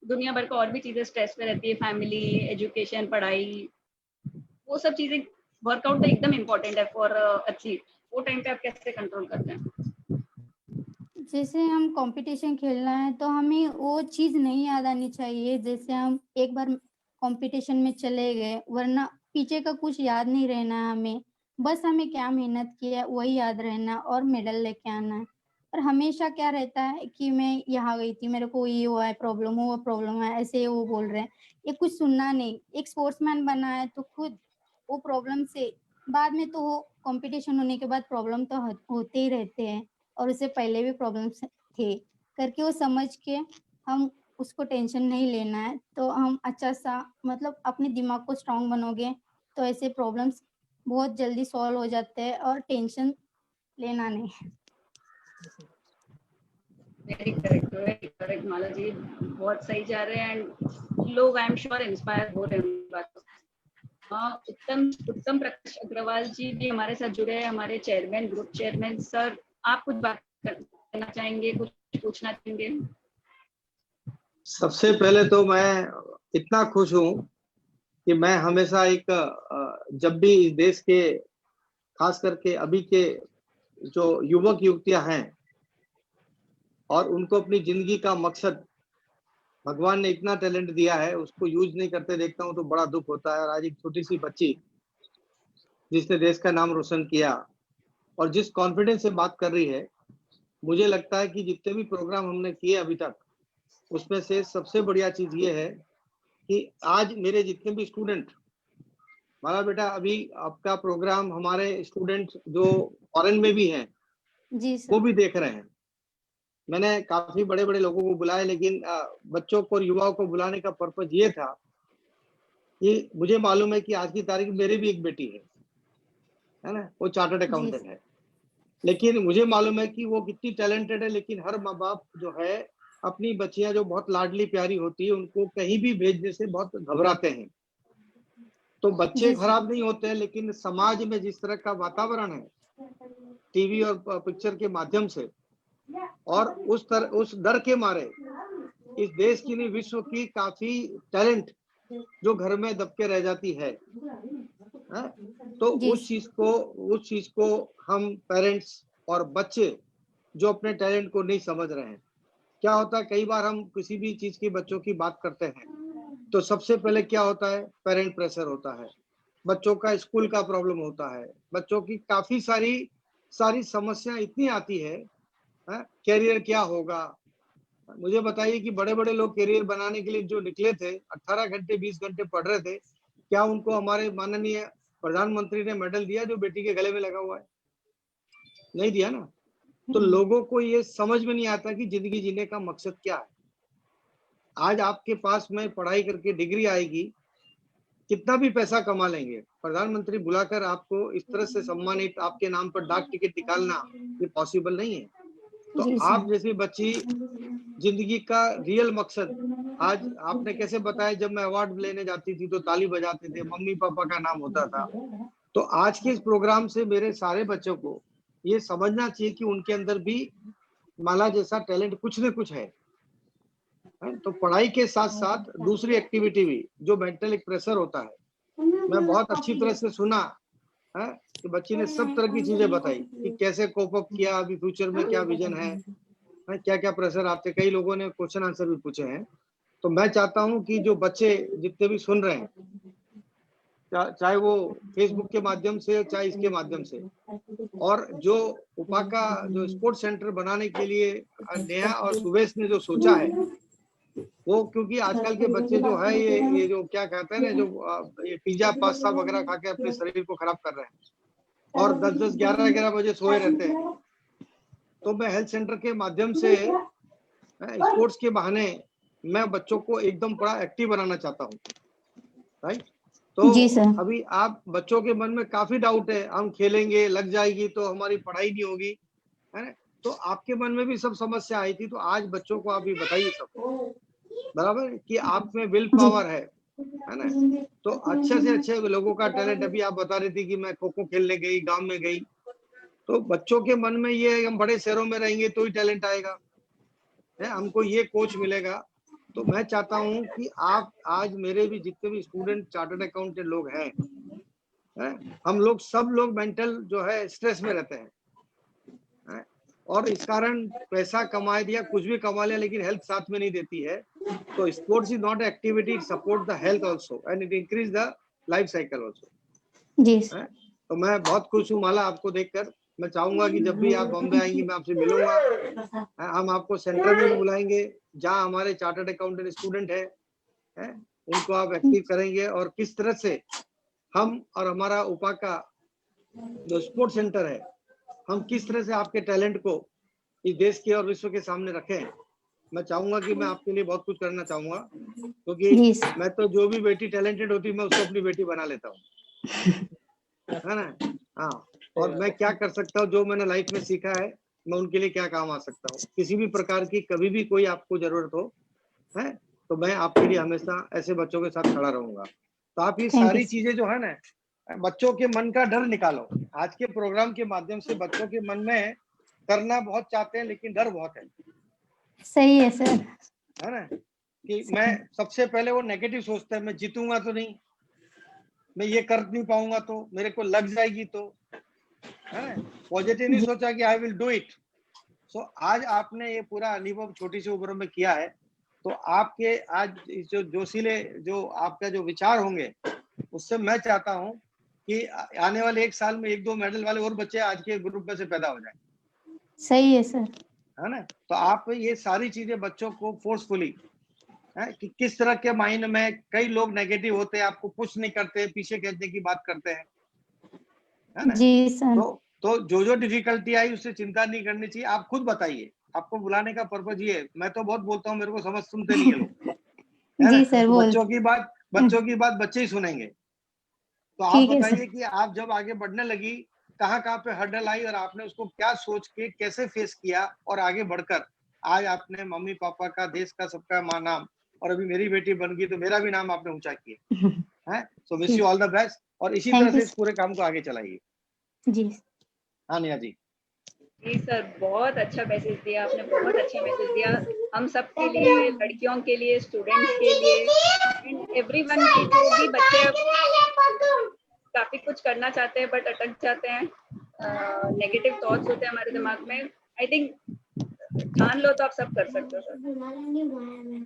दुनिया भर का और भी चीजें स्ट्रेस पे रहती है, फैमिली, एजुकेशन, पढ़ाई, वो सब चीजें। वर्कआउट तो एकदम इम्पोर्टेंट है फॉर एथलीट। वो टाइम पे आप कैसे कंट्रोल करते हैं? जैसे हम कंपटीशन खेलना है तो हमें वो चीज नहीं याद आनी चाहिए, जैसे हम एक बार कंपटीशन में चले गए, वरना पीछे का कुछ याद नहीं रहना है हमें। बस हमें क्या मेहनत की है वही याद रहना और मेडल लेके आना है। और हमेशा क्या रहता है कि मैं यहाँ गई थी, मेरे को ये हुआ है प्रॉब्लम, वो प्रॉब्लम है, ऐसे वो बोल रहे हैं, ये कुछ सुनना नहीं। एक स्पोर्ट्समैन बना है तो खुद वो प्रॉब्लम से, बाद में तो वो कंपटीशन होने के बाद प्रॉब्लम तो होते ही रहते हैं, और उससे पहले भी प्रॉब्लम्स थे करके वो समझ के हम उसको टेंशन नहीं लेना है। तो हम अच्छा सा मतलब अपने दिमाग को स्ट्रांग बनोगे तो ऐसे प्रॉब्लम्स बहुत जल्दी सॉल्व हो जाते हैं, और टेंशन लेना नहीं। वेरी करेक्ट माला जी, बहुत सही जा रहे हैं एंड लोग आई एम श्योर इंस्पायर हो रहे हैं बातों से। उत्तम प्रकाश अग्रवाल जी भी हमारे साथ जुड़े हैं, हमारे चेयरमैन, ग्रुप चेयरमैन। सर, आप कुछ बात करना चाहेंगे, कुछ पूछना चाहेंगे? सबसे पहले तो मैं इतना खुश हूं कि मैं हमेशा जब भी इस देश के, खास करके अभी के जो युवक युवतियां हैं और उनको अपनी जिंदगी का मकसद, भगवान ने इतना टैलेंट दिया है, उसको यूज नहीं करते देखता हूं तो बड़ा दुख होता है। और आज एक छोटी सी बच्ची जिसने देश का नाम रोशन किया और जिस कॉन्फिडेंस से बात कर रही है, मुझे लगता है कि जितने भी प्रोग्राम हमने किए अभी तक, उसमें से सबसे बढ़िया चीज ये है कि आज मेरे जितने भी स्टूडेंट, हमारा बेटा अभी आपका प्रोग्राम हमारे स्टूडेंट जो फॉरेन में भी हैं जी वो सर। भी देख रहे हैं। मैंने काफी बड़े बड़े लोगों को बुलाया, लेकिन बच्चों को और युवाओं को बुलाने का पर्पज ये था कि मुझे मालूम है कि आज की तारीख मेरी भी एक बेटी है ना, वो चार्टर्ड अकाउंटेंट है, लेकिन मुझे मालूम है कि वो कितनी टैलेंटेड है। लेकिन हर माँ बाप जो है अपनी बच्चियां जो बहुत लाडली प्यारी होती है उनको कहीं भी भेजने से बहुत घबराते हैं। तो बच्चे जी सर। खराब नहीं होते हैं, लेकिन समाज में जिस तरह का वातावरण है टीवी और पिक्चर के माध्यम से, और उस डर के मारे इस देश की नहीं विश्व की काफी टैलेंट जो घर में दबके रह जाती है। तो जी उस चीज को हम पेरेंट्स और बच्चे जो अपने टैलेंट को नहीं समझ रहे हैं, क्या होता है कई बार हम किसी भी चीज की बच्चों की बात करते हैं तो सबसे पहले क्या होता है, पेरेंट प्रेशर होता है, बच्चों का स्कूल का प्रॉब्लम होता है, बच्चों की काफी सारी समस्या इतनी आती है, कैरियर क्या होगा। मुझे बताइए कि बड़े बड़े लोग कैरियर बनाने के लिए जो निकले थे, 18 घंटे 20 घंटे पढ़ रहे थे, क्या उनको हमारे माननीय प्रधानमंत्री ने मेडल दिया जो बेटी के गले में लगा हुआ है? नहीं दिया ना। तो लोगों को ये समझ में नहीं आता कि जिंदगी जीने का मकसद क्या है। आज आपके पास में पढ़ाई करके डिग्री आएगी, कितना भी पैसा कमा लेंगे, प्रधानमंत्री बुलाकर आपको इस तरह से सम्मानित, आपके नाम पर डाक टिकट निकालना ये पॉसिबल नहीं है। तो जी आप सर। जैसी बच्ची जिंदगी का रियल मकसद, आज आपने कैसे बताया, जब मैं अवार्ड लेने जाती थी तो ताली बजाते थे, मम्मी पापा का नाम होता था। तो आज के इस प्रोग्राम से मेरे सारे बच्चों को ये समझना चाहिए कि उनके अंदर भी माला जैसा टैलेंट कुछ न कुछ है। तो पढ़ाई के साथ साथ दूसरी एक्टिविटी भी, जो मेंटल एक प्रेशर होता है, मैं बहुत अच्छी तरह से सुना है कि बच्ची ने सब तरह की चीजें बताई कि कैसे कोप अप किया, अभी फ्यूचर में क्या विजन है, क्या क्या प्रेशर आते। कई लोगों ने क्वेश्चन आंसर भी पूछे हैं। तो मैं चाहता हूं कि जो बच्चे जितने भी सुन रहे हैं, चाहे वो फेसबुक के माध्यम से चाहे इसके माध्यम से, और जो उपाका जो स्पोर्ट्स सेंटर बनाने के लिए नेहा और सुवेश ने जो सोचा है, वो क्योंकि आजकल के बच्चे जो है ये जो क्या कहते हैं ना, जो ये पिज्जा पास्ता वगैरह खा के अपने शरीर को खराब कर रहे हैं और 10-10 11-11 बजे सोए रहते हैं। तो मैं हेल्थ सेंटर के माध्यम से स्पोर्ट्स के बहाने मैं बच्चों को एकदम बड़ा एक्टिव बनाना चाहता हूँ, राइट। तो जी सर। अभी आप बच्चों के मन में काफी डाउट है, हम खेलेंगे लग जाएगी तो हमारी पढ़ाई नहीं होगी, है ना। तो आपके मन में भी सब समस्या आई थी, तो आज बच्चों को आप ये बताइए सब बराबर कि आप में विल पावर है ना। तो अच्छे से अच्छे लोगों का टैलेंट, अभी आप बता रही थी कि मैं खो खो खेलने गई, गांव में गई, तो बच्चों के मन में ये है हम बड़े शहरों में रहेंगे तो ही टैलेंट आएगा, है हमको ये कोच मिलेगा। तो मैं चाहता हूं कि आप आज मेरे भी जितने भी स्टूडेंट चार्टर्ड अकाउंटेंट लोग हैं, हम लोग सब लोग मेंटल जो है स्ट्रेस में रहते हैं, और इस कारण पैसा कमा दिया, कुछ भी कमा लिया, लेकिन हेल्थ साथ में नहीं देती है। तो sports is not activity, it support the health also and it increase the life cycle also. जी तो मैं बहुत खुश हूँ माला आपको देखकर। मैं चाहूंगा कि जब भी आप बॉम्बे आएंगी मैं आपसे मिलूंगा। हम आपको सेंटर में भी बुलाएंगे जहाँ हमारे चार्टर्ड अकाउंटेंट स्टूडेंट है, उनको आप एक्टिव करेंगे, और किस तरह से हम और हमारा उपा का जो स्पोर्ट्स सेंटर है, हम किस तरह से आपके टैलेंट को इस देश के और विश्व के सामने रखें। मैं चाहूंगा कि मैं आपके लिए बहुत कुछ करना चाहूंगा, क्योंकि मैं तो जो भी बेटी टैलेंटेड होती है मैं उसको अपनी बेटी बना लेता हूँ, है ना। हाँ, और मैं क्या कर सकता हूँ, जो मैंने लाइफ में सीखा है, मैं उनके लिए क्या काम आ सकता हूँ। किसी भी प्रकार की कभी भी कोई आपको जरूरत हो, है तो मैं आपके लिए हमेशा ऐसे बच्चों के साथ खड़ा रहूंगा। तो आप ये सारी चीजें जो है ना, बच्चों के मन का डर निकालो। आज के प्रोग्राम के माध्यम से बच्चों के मन में करना बहुत चाहते हैं लेकिन डर बहुत है। सही है सर, है ना, कि मैं सबसे पहले वो नेगेटिव सोचता है, मैं जीतूंगा तो नहीं, मैं ये कर नहीं पाऊंगा तो, मेरे को लग जाएगी तो, है ना। पॉजिटिव नहीं सोचा कि आई विल डू इट। सो आज आपने ये पूरा अनुभव छोटी सी उम्र में किया है, तो आपके आज जो जोशीले जो आपका जो विचार होंगे, उससे मैं चाहता हूं कि आने वाले 1 साल में 1-2 मेडल वाले और बच्चे आज के ग्रुप में से पैदा हो जाए। सही है सर, है ना। तो आप ये सारी चीजें बच्चों को फोर्सफुली, कि किस तरह के माइंड में कई लोग नेगेटिव होते हैं, आपको पुश नहीं करते, पीछे खींचने की बात करते हैं, है ना। जी सर। तो जो डिफिकल्टी आई उससे चिंता नहीं करनी चाहिए। आप खुद बताइए, आपको बुलाने का पर्पज ये है। मैं तो बहुत बोलता हूँ, मेरे को समझ सुनते नहीं है लोग, है जी ना। सर, तो बोल बच्चों की बात बच्चे ही सुनेंगे। तो आप ठीक है बताइए सर। कि आप जब आगे बढ़ने लगी, कहाँ कहाँ पे हर्डल आई और आपने उसको क्या सोच के कैसे फेस किया, और आगे बढ़कर आज आपने मम्मी पापा का, देश का, सबका नाम, और अभी मेरी बेटी बन गई तो मेरा भी नाम आपने ऊंचा किया है। So wish you all the best, और इसी तरह थैंक यू से इस पूरे काम को आगे चलाइए। जी। हाँ नेहा जी। जी सर, बहुत अच्छा मैसेज दिया आपने, बहुत अच्छा मैसेज दिया हम सब के लिए, लड़कियों के लिए, स्टूडेंट्स के लिए, एंड एवरीवन की। जो भी बच्चे काफी कुछ करना चाहते हैं बट अटक जाते हैं, नेगेटिव थॉट्स होते हैं हमारे दिमाग में, आई थिंक ठान लो तो आप सब कर सकते हो सर,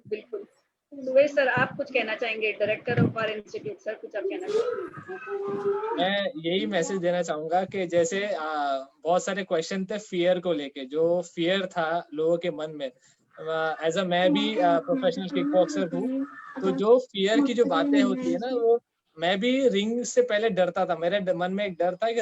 बिल्कुल। सुवेश सर, आप कुछ कहना चाहेंगे, director of our institute, sir कुछ आप कहना चाहेंगे? मैं यही मैसेज देना चाहूंगा कि जैसे बहुत सारे क्वेश्चन थे फियर को लेके, जो फियर था लोगों के मन में, एज अ मैं भी प्रोफेशनल किक बॉक्सर हूँ, तो जो फियर की जो बातें होती है ना, वो मैं भी रिंग से पहले डरता था। मेरे मन में एक डर था कि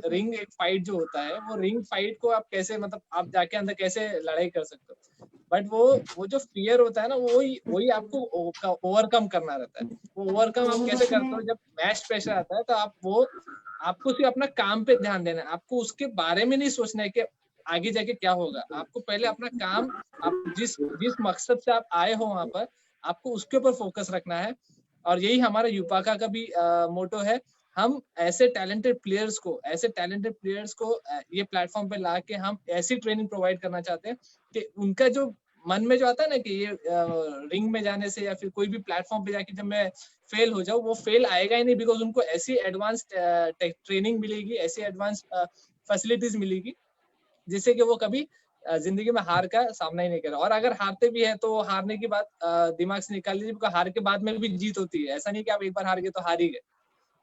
रिंग एक फाइट जो होता है, वो रिंग फाइट को आप कैसे, मतलब आप जाके अंदर कैसे लड़ाई कर सकते हो। बट वो जो फियर होता है ना, वही आपको ओवरकम करना रहता है। वो ओवरकम आप कैसे करते हो, जब मैच प्रेशर आता है तो आपको सिर्फ अपना काम पे ध्यान देना है। आपको उसके बारे में नहीं सोचना है कि आगे जाके क्या होगा। आपको पहले अपना काम, आप जिस मकसद से आप आए हो वहां पर, आपको उसके ऊपर फोकस रखना है। और यही हमारा यूपाका का भी मोटो है। हम ऐसे टैलेंटेड प्लेयर्स को ये प्लेटफॉर्म पे ला के हम ऐसी ट्रेनिंग प्रोवाइड करना चाहते हैं कि उनका जो मन में जो आता है ना कि ये रिंग में जाने से या फिर कोई भी प्लेटफॉर्म पे जाके जब मैं फेल हो जाऊं, वो फेल आएगा ही नहीं, बिकॉज उनको ऐसी एडवांस ट्रेनिंग मिलेगी, ऐसी एडवांस फैसिलिटीज मिलेगी, जिससे कि वो कभी जिंदगी में हार का सामना ही नहीं करे। और अगर हारते भी है तो हारने की बात दिमाग से निकाल लीजिए, बिकॉज हार के बाद में भी जीत होती है। ऐसा नहीं कि आप एक बार हार गए तो हार ही गए।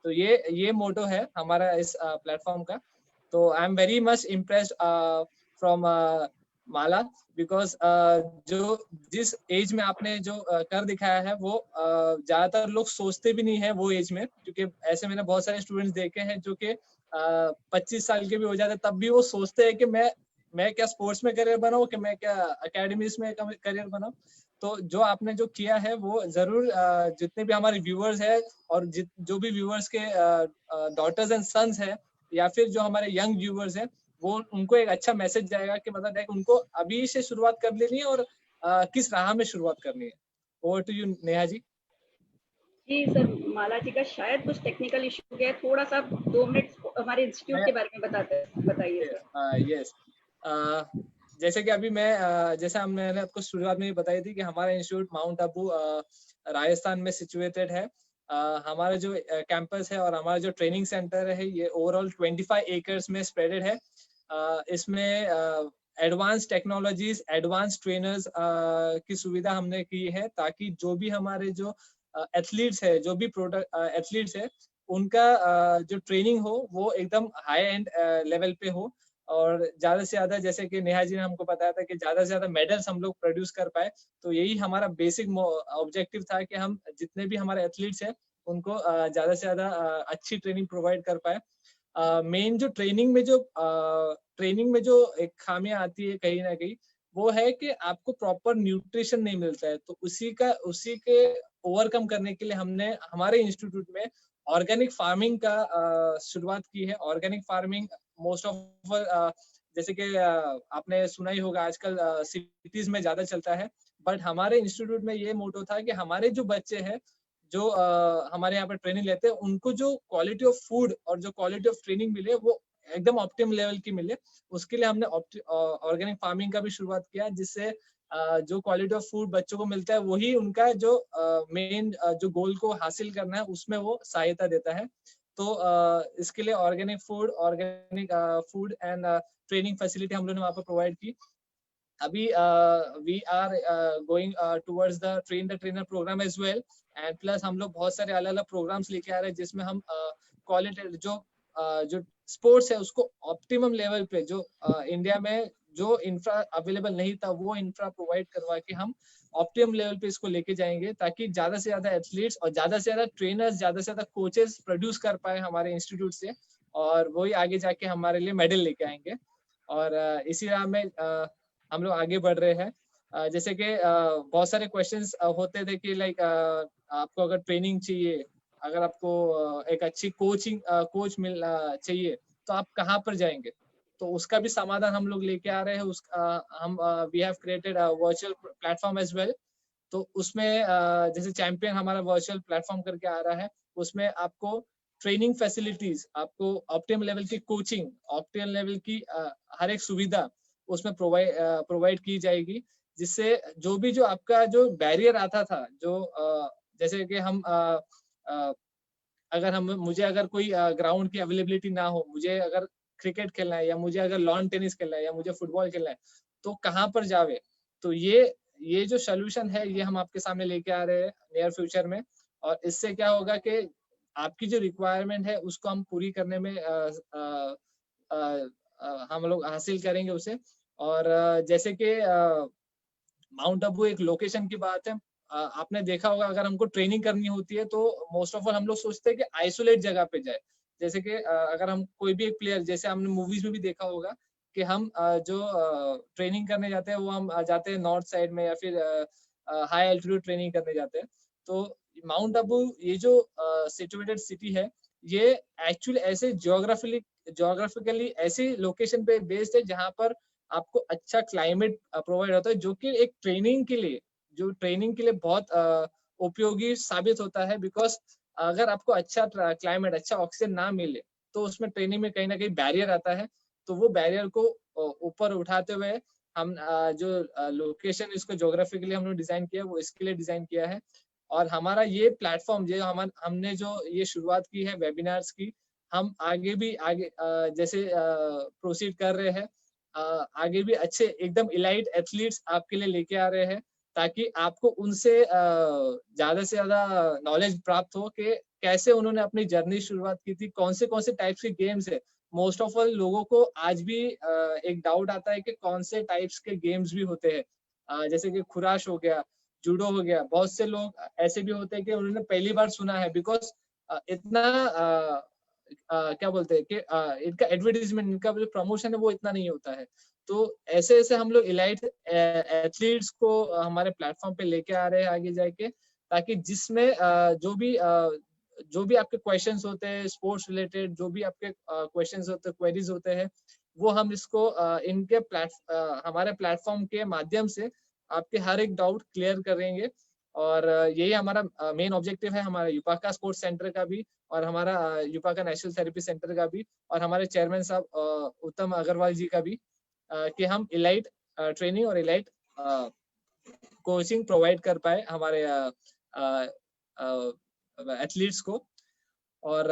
तो ये मोटो है हमारा इस प्लेटफॉर्म का। तो आई am very much impressed from Mala, because जो जिस एज में आपने जो कर दिखाया है, वो ज्यादातर लोग सोचते भी नहीं है वो एज में। क्योंकि ऐसे मैंने बहुत सारे स्टूडेंट्स देखे हैं जो कि 25 साल के भी हो जाते, तब भी वो सोचते हैं कि मैं क्या स्पोर्ट्स में करियर बनाऊं, कि मैं क्या अकेडमीज में करियर बनाऊं। तो जो आपने जो किया है वो जरूर जितने भी हमारे व्यूअर्स हैं, और जो भी व्यूअर्स के डॉटर्स एंड सन्स हैं, या फिर जो हमारे यंग व्यूअर्स हैं, वो उनको एक अच्छा मैसेज जाएगा कि मतलब है उनको अभी से शुरुआत कर लेनी है, और किस राह में शुरुआत करनी है। Over to you Neha ji. जी सर, माला जी का शायद कुछ टेक्निकल इशू गया, थोड़ा सा 2 मिनट हमारे इंस्टीट्यूट के बारे में बताइए सर। यस, जैसे कि अभी मैं जैसे मैंने आपको शुरुआत में ही बताई थी कि हमारा इंस्टीट्यूट माउंट आबू राजस्थान में सिचुएटेड है। हमारा जो कैंपस है और हमारा जो ट्रेनिंग सेंटर है ये ओवरऑल 25 एकर्स में स्प्रेडेड है। इसमें एडवांस टेक्नोलॉजीज, एडवांस ट्रेनर्स की सुविधा हमने की है ताकि जो भी हमारे जो एथलीट्स है, जो भी प्रोडक्ट एथलीट्स है, उनका जो ट्रेनिंग हो वो एकदम हाई एंड लेवल पे हो और ज्यादा से ज्यादा, जैसे कि नेहा जी ने हमको बताया था कि ज्यादा से ज्यादा मेडल्स हम लोग प्रोड्यूस कर पाए। तो यही हमारा बेसिक ऑब्जेक्टिव था कि हम जितने भी हमारे एथलीट्स हैं उनको ज्यादा से ज्यादा अच्छी ट्रेनिंग प्रोवाइड कर पाए। मेन जो ट्रेनिंग में जो एक खामियां आती है कहीं ना कहीं, वो है कि आपको प्रॉपर न्यूट्रिशन नहीं मिलता है। तो उसी के ओवरकम करने के लिए हमने हमारे इंस्टीट्यूट में ऑर्गेनिक फार्मिंग का शुरुआत की है। ऑर्गेनिक फार्मिंग मोस्ट ऑफ जैसे कि आपने सुना ही होगा आजकल सिटीज में ज्यादा चलता है, बट हमारे इंस्टीट्यूट में ये मोटो था कि हमारे जो बच्चे हैं जो हमारे यहाँ पर ट्रेनिंग लेते हैं उनको जो क्वालिटी ऑफ फूड और जो क्वालिटी ऑफ ट्रेनिंग मिले वो एकदम ऑप्टिमम लेवल की मिले। उसके लिए हमने ऑर्गेनिक फार्मिंग का भी शुरुआत किया, जिससे जो क्वालिटी ऑफ फूड बच्चों को मिलता है वही उनका जो मेन जो गोल को हासिल करना है उसमें वो सहायता देता है। तो इसके लिए organic food and training facility हम लोगों ने वहाँ पर प्रोवाइड की। अभी we are going towards the train the trainer programme as well, and plus हम लोग बहुत सारे अलग अलग प्रोग्राम्स लेके आ रहे हैं जिसमें हम क्वालिटी जो स्पोर्ट्स है उसको ऑप्टिमम लेवल पे, जो इंडिया में जो इंफ्रा अवेलेबल नहीं था वो इंफ्रा प्रोवाइड करवा के हम ऑप्टिमम लेवल पे इसको लेके जाएंगे, ताकि ज्यादा से ज्यादा एथलीट्स और ज्यादा से ज्यादा ट्रेनर्स, ज्यादा से ज्यादा कोचेस प्रोड्यूस कर पाए हमारे इंस्टीट्यूट से, और वही आगे जाके हमारे लिए मेडल लेके आएंगे। और इसी राह में हम लोग आगे बढ़ रहे हैं। जैसे कि बहुत सारे क्वेश्चंस होते थे कि लाइक आपको अगर ट्रेनिंग चाहिए, अगर आपको एक अच्छी कोच मिल चाहिए तो आप कहाँ पर जाएंगे, तो उसका भी समाधान हम लोग लेके आ रहे हैं। हम we have created virtual platform as well. तो उसमें जैसे चैंपियन हमारा वर्चुअल प्लेटफॉर्म करके आ रहा है, उसमें आपको ट्रेनिंग फैसिलिटीज, आपको ऑप्टिमम लेवल की कोचिंग, ऑप्टिमम लेवल की हर एक सुविधा उसमें प्रोवाइड की जाएगी, जिससे जो आपका जो बैरियर आता था, जो जैसे कि हम मुझे अगर कोई ग्राउंड की अवेलेबिलिटी ना हो, मुझे अगर क्रिकेट खेलना है या मुझे अगर लॉन टेनिस खेलना है या मुझे फुटबॉल खेलना है, तो कहाँ पर जावे। तो ये जो सोल्यूशन है ये हम आपके सामने लेके आ रहे हैं नियर फ्यूचर में, और इससे क्या होगा कि आपकी जो रिक्वायरमेंट है उसको हम पूरी करने में हम लोग हासिल करेंगे उसे। और जैसे कि माउंट आबू एक लोकेशन की बात है, आपने देखा होगा अगर हमको ट्रेनिंग करनी होती है तो मोस्ट ऑफ ऑल हम लोग सोचते हैं कि आइसोलेट जगह पे जाए। जैसे कि अगर हम कोई भी एक प्लेयर, जैसे हमने मूवीज में भी देखा होगा कि हम जो ट्रेनिंग करने जाते हैं वो हम जाते हैं नॉर्थ साइड में या फिर हाई एल्टीट्यूड ट्रेनिंग करने जाते हैं। तो माउंट आबू ये जो सिचुएटेड सिटी है, ये एक्चुअली ऐसे जियोग्राफिकली ऐसी लोकेशन पे बेस्ड है जहाँ पर आपको अच्छा क्लाइमेट प्रोवाइड होता है, जो कि एक ट्रेनिंग के लिए बहुत उपयोगी साबित होता है। बिकॉज अगर आपको अच्छा क्लाइमेट, अच्छा ऑक्सीजन ना मिले तो उसमें ट्रेनिंग में कहीं ना कहीं बैरियर आता है। तो वो बैरियर को ऊपर उठाते हुए हम जो लोकेशन इसको ज्योग्राफिकली हम लोग डिजाइन किया वो इसके लिए डिजाइन किया है। और हमारा ये प्लेटफॉर्म हमने जो ये शुरुआत की है वेबिनार्स की, हम आगे जैसे प्रोसीड कर रहे हैं, आगे भी अच्छे एकदम इलाइट एथलीट्स आपके लिए लेके आ रहे हैं, ताकि आपको उनसे ज्यादा से ज्यादा नॉलेज प्राप्त हो कि कैसे उन्होंने अपनी जर्नी शुरुआत की थी, कौन से टाइप्स के गेम्स है। मोस्ट ऑफ ऑल लोगों को आज भी एक डाउट आता है कि कौन से टाइप्स के गेम्स भी होते हैं, जैसे कि खुराश हो गया, जूडो हो गया। बहुत से लोग ऐसे भी होते हैं कि उन्होंने पहली बार सुना है, बिकॉज इतना क्या बोलते हैं कि इनका एडवर्टीजमेंट, इनका जो प्रमोशन है वो इतना नहीं होता है। तो ऐसे ऐसे हम लोग इलाइट एथलीट्स को हमारे प्लेटफॉर्म पे लेके आ रहे हैं आगे जाके, ताकि जिसमें जो भी आपके क्वेश्चंस होते हैं स्पोर्ट्स रिलेटेड, जो भी आपके क्वेश्चंस होते हैं, क्वेरीज होते हैं, वो हम इसको हमारे प्लेटफॉर्म के माध्यम से आपके हर एक डाउट क्लियर करेंगे। और यही हमारा मेन ऑब्जेक्टिव है, हमारा यूपाका स्पोर्ट्स सेंटर का भी और हमारा यूपाका नेशनल थेरेपी सेंटर का भी और हमारे चेयरमैन साहब उत्तम अग्रवाल जी का भी, कि हम इलाइट ट्रेनिंग और इलाइट कोचिंग प्रोवाइड कर पाए हमारे एथलीट्स को। और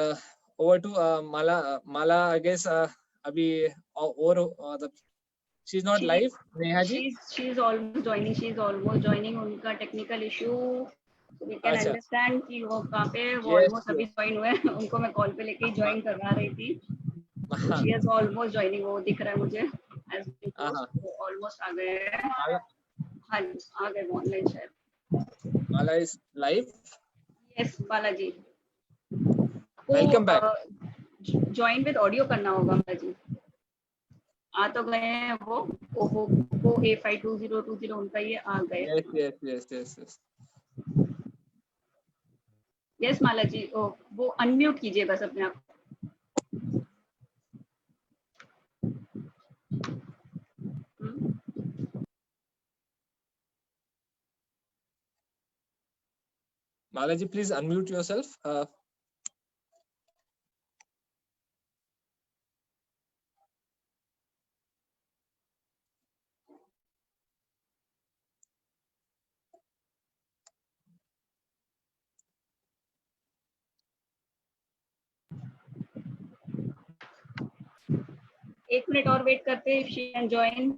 over to Mala I guess अभी और मतलब she is not live. Neha ji she is almost joining उनका technical issue, so we can अच्छा understand कि वो कहाँ पे, वो यस ऑलमोस्ट अभी ज्वाइन हुए हैं। उनको मैं कॉल पे लेके ज्वाइन करवा रही थी, so she is almost joining, वो दिख रहा है मुझे as we post, वो ऑलमोस्ट आ गए हैं। माला हाँ आ गए वो ऑनलाइन शायद। Mala is live. Yes Balaji, welcome back. Join with audio करना होगा बालाजी। आ तो गए हैं वो A52020 उनका ये आ गए। Yes yes yes yes yes yes Mala ji, वो अनम्यूट कीजिए बस अपने आप। Mala ji please unmute yourself. एक मिनट और वेट करते हैं, शी कैन ज्वाइन।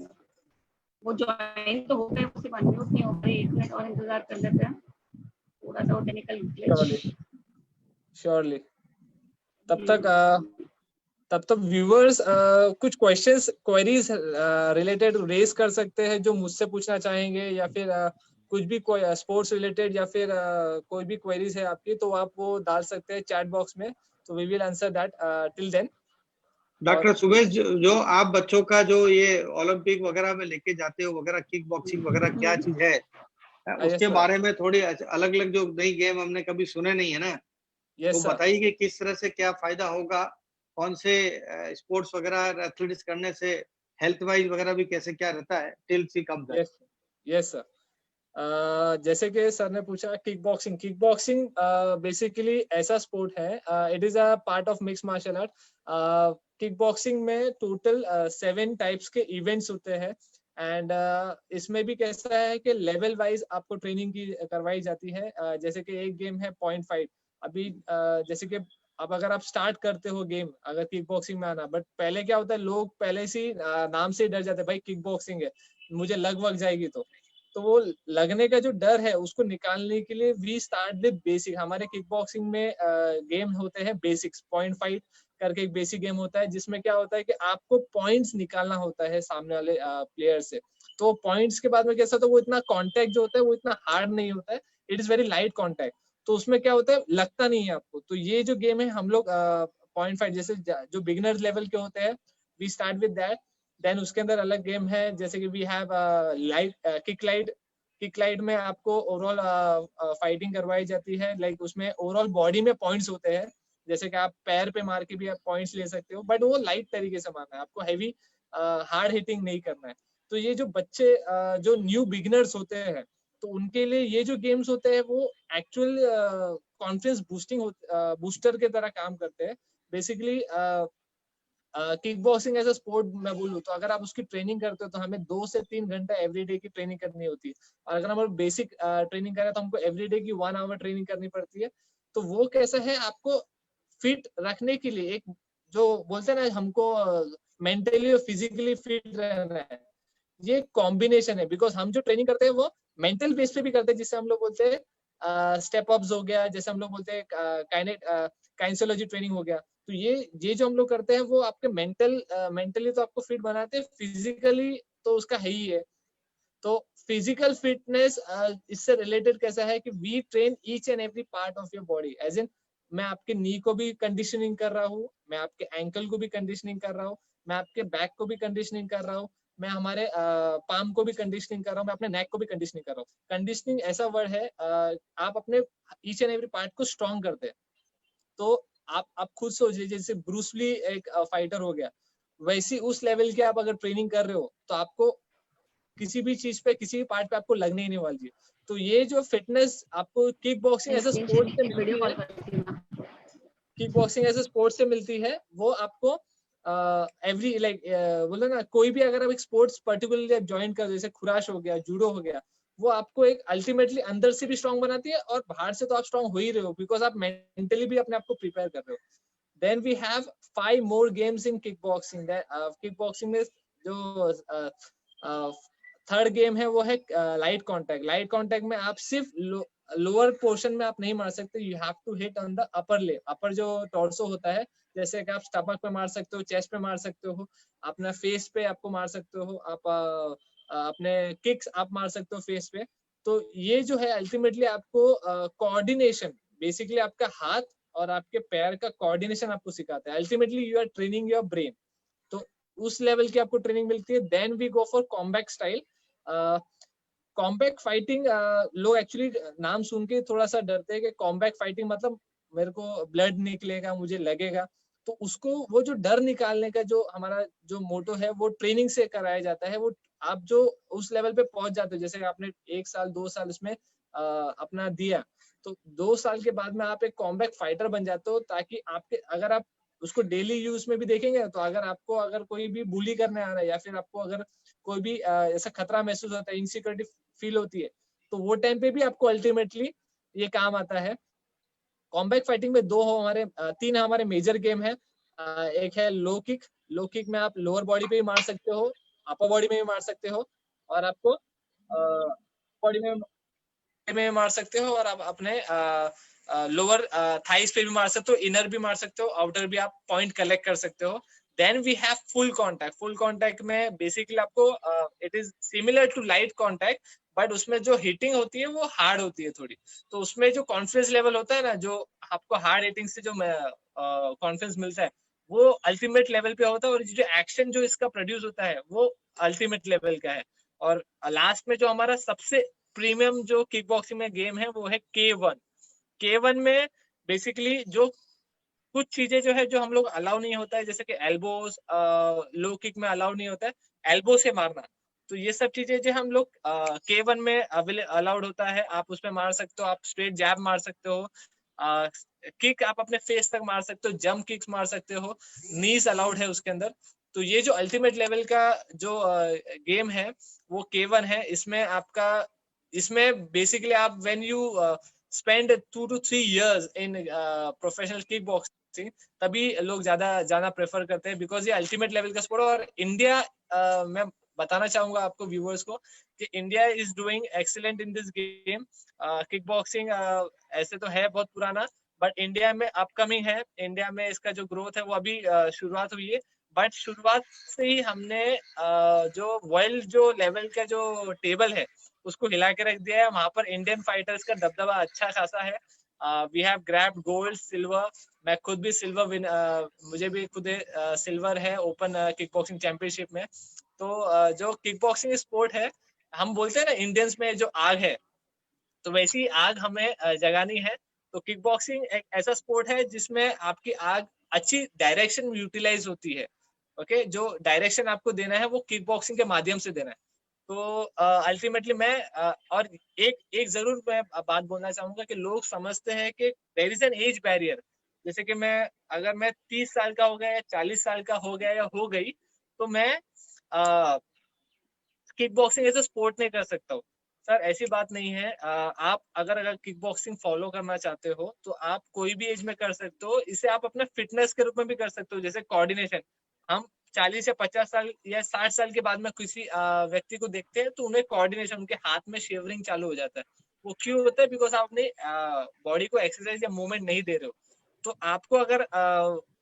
वो ज्वाइन तो हो गए, सिर्फ अनम्यूट नहीं हो रही। एक मिनट और इंतजार कर लेते हैं, थोड़ा सा टेक्निकल ग्लिच। श्योरली तब तक व्यूअर्स कुछ क्वेश्चंस क्वेरीज रिलेटेड रेज कर सकते हैं जो मुझसे पूछना चाहेंगे, या फिर कुछ भी कोई स्पोर्ट्स रिलेटेड या फिर कोई भी क्वेरीज है आपकी, तो आप वो डाल सकते हैं चैट बॉक्स में, तो we will answer that till then. Doctor Sumesh, जो आप बच्चों का जो ये ओलंपिक वगैरह में लेके जाते हो वगैरह, किक बॉक्सिंग वगैरह क्या चीज है, उसके बारे में थोड़ी अलग अलग जो नई गेम हमने कभी सुने नहीं है ना, तो बताइए कि किस तरह से क्या फायदा होगा, कौन से स्पोर्ट्स वगैरह एथलेटिक्स करने से हेल्थ वाइज वगैरह भी कैसे क्या रहता है till see come that. Yes sir, जैसे कि सर ने पूछा किक बॉक्सिंग बेसिकली ऐसा स्पोर्ट है, it is a part of mix martial art. Kick boxing में टोटल 7 टाइप्स के इवेंट्स होते हैं, एंड इसमें भी कैसा है कि लेवल वाइज आपको ट्रेनिंग की करवाई जाती है। जैसे कि एक गेम है 0.5, अभी जैसे कि अब अगर आप स्टार्ट करते हो गेम, अगर किक बॉक्सिंग में आना, बट पहले क्या होता है, लोग पहले से नाम से डर जाते हैं, भाई किक बॉक्सिंग है, मुझे लग जाएगी, तो वो लगने का जो डर है उसको निकालने के लिए वी स्टार्ट विद बेसिक। हमारे किक बॉक्सिंग में गेम होते हैं बेसिक्स, 0.5 करके एक बेसिक गेम होता है, जिसमें क्या होता है कि आपको पॉइंट्स निकालना होता है सामने वाले प्लेयर से। तो पॉइंट्स के बाद में कैसा होता है, वो इतना कांटेक्ट जो होता है वो इतना हार्ड नहीं होता है, it is very light contact, तो उसमें क्या होता है, लगता नहीं है आपको। तो ये जो गेम है हम लोग 0.5 जैसे जो बिगिनर्स लेवल के होते हैं, we start with that. Then उसके अंदर अलग गेम है, जैसे कि वी हैव किक लाइट में आपको ओवरऑल फाइटिंग करवाई जाती है, लाइक उसमें ओवरऑल बॉडी में पॉइंट्स होते हैं, जैसे कि आप पैर पे मार के भी आप पॉइंट्स ले सकते हो, बट वो लाइट तरीके से मारना है, आपको हैवी हार्ड हिटिंग नहीं करना है। तो ये जो बच्चे जो न्यू बिगिनर्स होते हैं, तो उनके लिए ये जो गेम्स होते हैं वो एक्चुअल कॉन्फिडेंस बूस्टर के तरह काम करते हैं। Basically kick boxing as a sport मैं बोलूँ तो अगर आप उसकी ट्रेनिंग करते हो तो हमें 2 से 3 घंटा एवरीडे की ट्रेनिंग करनी होती है, और अगर हम बेसिक ट्रेनिंग करें तो हमको एवरीडे की 1 आवर ट्रेनिंग करनी पड़ती है। तो वो कैसा है, आपको फिट रखने के लिए, एक जो बोलते हैं ना, हमको मेंटली और फिजिकली फिट रहना है, ये कॉम्बिनेशन है। बिकॉज हम जो ट्रेनिंग करते हैं वो मेंटल बेस पे भी करते हैं, जिससे हम लोग बोलते हैं स्टेप अप्स हो गया, जैसे हम लोग बोलते हैं काइनेसियोलॉजी ट्रेनिंग हो गया। तो ये जो हम लोग करते हैं वो आपके मेंटली तो आपको फिट बनाते हैं, फिजिकली तो उसका है ही है। तो फिजिकल फिटनेस इससे रिलेटेड कैसा है कि we train each and every part of your body, as in मैं आपके नी को भी कंडीशनिंग कर रहा हूँ, मैं आपके एंकल को भी कंडीशनिंग कर रहा हूँ, मैं आपके बैक को भी कंडीशनिंग कर रहा हूँ, मैं हमारे पाम को भी कंडीशनिंग कर रहा हूँ, मैं अपने नेक को भी कंडीशनिंग कर रहा हूँ। कंडीशनिंग ऐसा वर्ड है, आप अपने ईच एंड एवरी पार्ट को स्ट्रॉन्ग करते हैं। तो आप खुद सोचिए, जैसे ब्रूस ली एक फाइटर हो गया, वैसी उस लेवल की आप अगर ट्रेनिंग कर रहे हो तो आपको किसी भी चीज पे, किसी भी पार्ट पे आपको लगने ही नहीं वाली है। तो ये जो फिटनेस आपको kick boxing as a sport से मिलती है, kick boxing as a sport से मिलती है, वो आपको एवरी लाइक बोलो ना, कोई भी अगर आप एक स्पोर्ट्स पर्टिकुलरली ज्वाइन कर, जैसे खुराश हो गया, जूडो हो गया, वो आपको एक अल्टीमेटली अंदर से भी स्ट्रांग बनाती है और बाहर से तो आप स्ट्रांग हो ही रहे हो, बिकॉज आप मेंटली भी अपने आप को प्रिपेयर कर रहे हो। Then we have 5 more games in kick boxing. Kick boxing में जो थर्ड गेम है वो है लाइट कांटेक्ट। लाइट कांटेक्ट में आप सिर्फ लोअर पोर्शन में आप नहीं मार सकते, you have to hit on the upper ले, अपर जो टॉर्सो होता है, जैसे कि आप स्टमक पे मार सकते हो, चेस्ट पे मार सकते हो, अपना फेस पे आपको मार सकते हो, आप अपने किक्स आप मार सकते हो फेस पे। तो ये जो है अल्टीमेटली आपको कोऑर्डिनेशन, बेसिकली आपका हाथ और आपके पैर का कोऑर्डिनेशन आपको सिखाता है। Ultimately you are training your brain, तो उस लेवल की आपको ट्रेनिंग मिलती है। Then we go for combat style. Combat fighting, लोग एक्चुअली नाम सुन के थोड़ा सा डरते हैं कि कॉम्बैट फाइटिंग मतलब मेरे को ब्लड निकलेगा, मुझे लगेगा। तो उसको, वो जो डर निकालने का जो हमारा जो मोटो है, वो ट्रेनिंग से कराया जाता है। वो आप जो उस लेवल पे पहुंच जाते हो, जैसे आपने 1 साल 2 साल उसमें अपना दिया, तो 2 साल के बाद में आप एक कॉम्बैट फाइटर बन जाते हो, ताकि आपके, अगर आप उसको डेली यूज में भी देखेंगे, तो अगर आपको अगर कोई भी बुली करने आ रहा है, या फिर आपको अगर कोई भी ऐसा खतरा महसूस होता है, इनसिक्योरिटी फील होती है, तो वो टाइम पे भी आपको अल्टीमेटली ये काम आता है। कॉम्बैट फाइटिंग में 3 हमारे मेजर गेम है। एक है लो किक। लो किक में आप लोअर बॉडी पे भी मार सकते हो, अपर बॉडी में भी मार सकते हो, और आपको बॉडी में मार सकते हो, और आप अपने लोअर थाइस पे भी मार सकते हो, इनर भी मार सकते हो, आउटर भी आप पॉइंट कलेक्ट कर सकते हो। Then we have full contact. Full contact में बेसिकली आपको it is similar to light contact, but उसमें जो हिटिंग होती है वो हार्ड होती है थोड़ी। तो उसमें जो कॉन्फिडेंस लेवल होता है ना, जो आपको हार्ड हिटिंग से जो कॉन्फिडेंस मिलता है, वो अल्टीमेट लेवल पे होता है, और जो एक्शन जो इसका प्रोड्यूस होता है वो अल्टीमेट लेवल का है। और लास्ट में जो हमारा सबसे प्रीमियम जो किक बॉक्सिंग में गेम है, वो है K1। K1 में बेसिकली जो कुछ चीजें जो है, जो हम लोग अलाउ नहीं होता है, जैसे कि एल्बोस, लो किक में अलाउ नहीं होता है एल्बो से मारना। तो ये सब चीजें जो हम लोग K1 में अलाउड होता है, आप उसमें मार सकते हो, आप स्ट्रेट जैब मार सकते हो, किक आप अपने फेस तक मार सकते हो, जंप किक्स मार सकते हो, नीज अलाउड है उसके अंदर। तो ये जो अल्टीमेट लेवल का जो गेम है वो K1 है। इसमें बेसिकली आप when you spend 2 to 3 years in professional kick boxing, तभी लोग ज्यादा जाना प्रेफर करते हैं, बिकॉज ये अल्टीमेट लेवल का स्पोर्ट है। और इंडिया, मैं बताना चाहूंगा आपको व्यूअर्स को कि India is doing excellent in this game. Kick boxing ऐसे तो है बहुत पुराना, बट इंडिया में अपकमिंग है। इंडिया में इसका जो ग्रोथ है वो अभी शुरुआत हुई है, बट शुरुआत से ही हमने जो वर्ल्ड जो लेवल का जो टेबल है उसको हिला के रख दिया है। वहां पर इंडियन फाइटर्स का दबदबा अच्छा खासा है। We have grabbed gold, silver. मैं खुद भी सिल्वर विन, मुझे भी खुद सिल्वर है ओपन किक बॉक्सिंग चैंपियनशिप में। तो जो किक बॉक्सिंग स्पोर्ट है, हम बोलते हैं ना इंडियंस में जो आग है, तो वैसी आग हमें जगानी है। तो किक बॉक्सिंग एक ऐसा स्पोर्ट है जिसमें आपकी आग अच्छी डायरेक्शन में यूटिलाइज होती है। ओके, जो डायरेक्शन आपको देना है वो किक बॉक्सिंग के माध्यम से देना है। तो अल्टीमेटली मैं और एक जरूर मैं बात बोलना चाहूंगा कि लोग समझते हैं कि there is an age barrier. जैसे कि अगर मैं 30 साल का हो गया या 40 साल का हो गया या हो गई, तो मैं kick boxing as a sport नहीं कर सकता हूँ। सर ऐसी बात नहीं है। आप अगर किक बॉक्सिंग फॉलो करना चाहते हो तो आप कोई भी एज में कर सकते हो। इसे आप अपने फिटनेस के रूप में भी कर सकते हो, जैसे कोऑर्डिनेशन। हम 40 या 50 साल या 60 साल के बाद में किसी व्यक्ति को देखते हैं तो उन्हें कोऑर्डिनेशन, उनके हाथ में शेवरिंग चालू हो जाता है। वो क्यों होता है? बिकॉज आप अपने बॉडी को एक्सरसाइज या मूवमेंट नहीं दे रहे हो। तो आपको अगर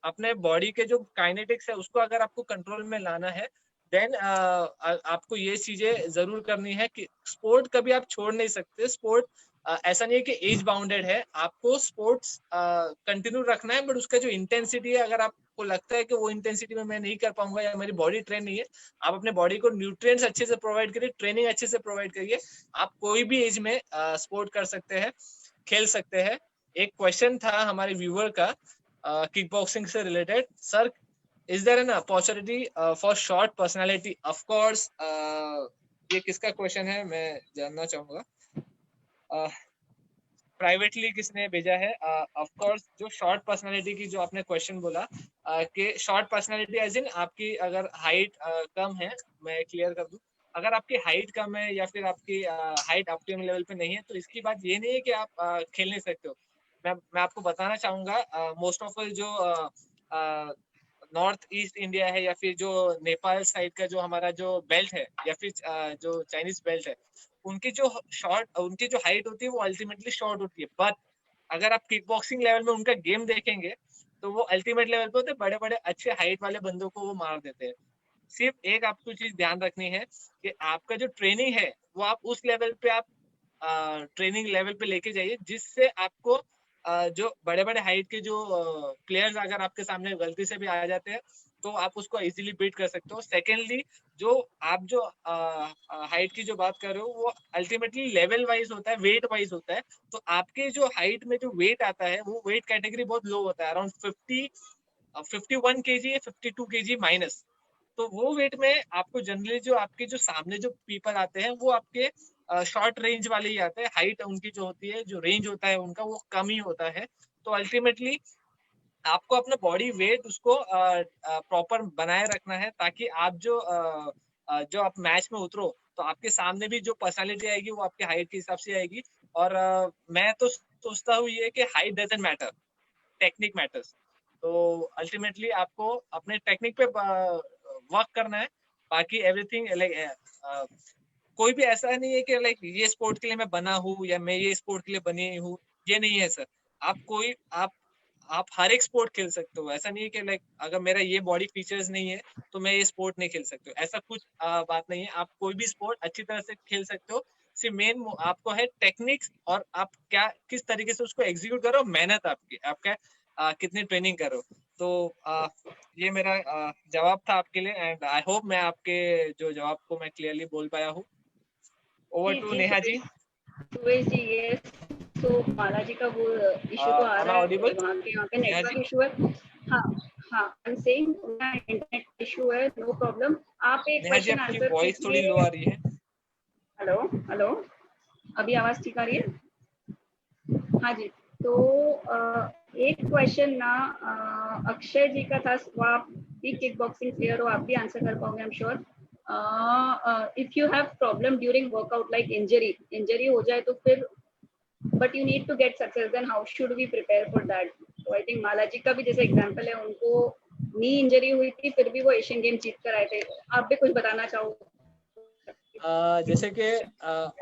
अपने बॉडी के जो काइनेटिक्स है उसको अगर आपको कंट्रोल में लाना है, देन आपको ये चीजें जरूर करनी है कि स्पोर्ट कभी आप छोड़ नहीं सकते। स्पोर्ट ऐसा नहीं है कि एज बाउंडेड है, आपको स्पोर्ट्स कंटिन्यू रखना है, बट उसका जो इंटेंसिटी है, अगर आपको लगता है कि वो इंटेंसिटी में मैं नहीं कर पाऊंगा या मेरी बॉडी ट्रेन नहीं है, आप अपने बॉडी को न्यूट्रिएंट्स अच्छे से प्रोवाइड करिए, ट्रेनिंग अच्छे से प्रोवाइड करिए। आप कोई भी एज में स्पोर्ट कर सकते हैं, खेल सकते हैं। एक क्वेश्चन था हमारे व्यूअर का किक बॉक्सिंग से related, sir is there an opportunity for short personality? Of course, ये किसका क्वेश्चन है मैं जानना चाहूंगा। प्राइवेटली किसने भेजा है? ऑफ कोर्स जो शॉर्ट पर्सनालिटी की जो आपने क्वेश्चन बोला कि शॉर्ट पर्सनालिटी एज इन आपकी अगर हाइट कम है, मैं क्लियर कर दूं, अगर आपकी हाइट कम है या फिर आपकी हाइट ऑप्टिमम लेवल पे नहीं है तो इसकी बात ये नहीं है कि आप खेल नहीं सकते हो। मैं आपको बताना चाहूंगा मोस्ट ऑफ जो नॉर्थ ईस्ट इंडिया है या फिर जो नेपाल साइड का जो हमारा जो बेल्ट है या फिर जो चाइनीज बेल्ट है, उनकी जो हाइट होती है वो अल्टीमेटली शॉर्ट होती है। बट अगर आप किक बॉक्सिंग लेवल में उनका गेम देखेंगे तो वो अल्टीमेट लेवल पे होते हैं, बड़े बड़े अच्छे हाइट वाले बंदों को वो मार देते हैं। सिर्फ एक आपको चीज ध्यान रखनी है कि आपका जो ट्रेनिंग है वो आप उस लेवल पे आप ट्रेनिंग लेवल पे लेके जाइए जिससे आपको जो बड़े बड़े हाइट के जो प्लेयर्स अगर आपके सामने गलती से भी आ जाते हैं तो आप उसको इजीली बीट कर सकते हो। सेकेंडली जो आप जो हाइट की जो बात कर रहे हो वो अल्टीमेटली लेवल वाइज होता है, वेट वाइज होता है। तो आपके जो हाइट में जो वेट आता है वो वेट कैटेगरी बहुत लो होता है, अराउंड 51 kg या 52 kg माइनस। तो वो वेट में आपको जनरली जो आपके जो सामने जो पीपल आते हैं वो आपके शॉर्ट रेंज वाले ही आते हैं। हाइट उनकी जो होती है, जो रेंज होता है उनका वो कम ही होता है। तो अल्टीमेटली आपको अपना बॉडी वेट उसको प्रॉपर बनाए रखना है ताकि आप जो आप मैच में उतरो तो आपके सामने भी जो पर्सनालिटी आएगी वो आपके हाइट के हिसाब से आएगी। और मैं तो सोचता हूँ ये कि height doesn't matter, technique matters. तो अल्टीमेटली आपको अपने टेक्निक पे वर्क करना है, बाकी एवरीथिंग लाइक कोई भी ऐसा नहीं है कि लाइक ये स्पोर्ट के लिए मैं बना हूँ या मैं ये स्पोर्ट के लिए बनी हूँ, ये नहीं है सर। आप हर एक स्पोर्ट खेल सकते हो। ऐसा नहीं है कि लाइक अगर मेरा ये बॉडी फीचर्स नहीं है तो मैं ये स्पोर्ट नहीं खेल सकते हो, ऐसा कुछ बात नहीं है। आप कोई भी स्पोर्ट अच्छी तरह से खेल सकते हो। सिर्फ मेन आपको है टेक्निक्स और आप क्या किस तरीके से उसको एग्जीक्यूट करो, मेहनत आपकी, आपका कितनी ट्रेनिंग करो। तो ये मेरा जवाब था आपके लिए एंड आई होप मैं आपके जो जवाब को मैं क्लियरली बोल पाया हूँ। Over to Neha ji. सुरेश जी, ये तो बालाजी का वो इशू तो आ रहा है, वहाँ पे नेटवर्क इशू है। हाँ हाँ, I am saying internet issue है, नो प्रॉब्लम। आप एक क्वेश्चन आंसर वॉइस थोड़ी लो आ रही है। हेलो हेलो, अभी आवाज ठीक आ रही है? हाँ जी, तो एक क्वेश्चन ना अक्षय जी का था, वो आप भी किक बॉक्सिंग प्लेयर हो, आप भी आंसर कर पाओगे आई am sure. If you have problem during workout like injury हो जाए तो फिर but you need to get success, then how should we prepare for that? So I think माला जी का भी जैसे एग्जांपल है, उनको नी इंजरी हुई थी फिर भी वो एशियन गेम जीत कर आए थे। आप भी कुछ बताना चाहो? जैसे कि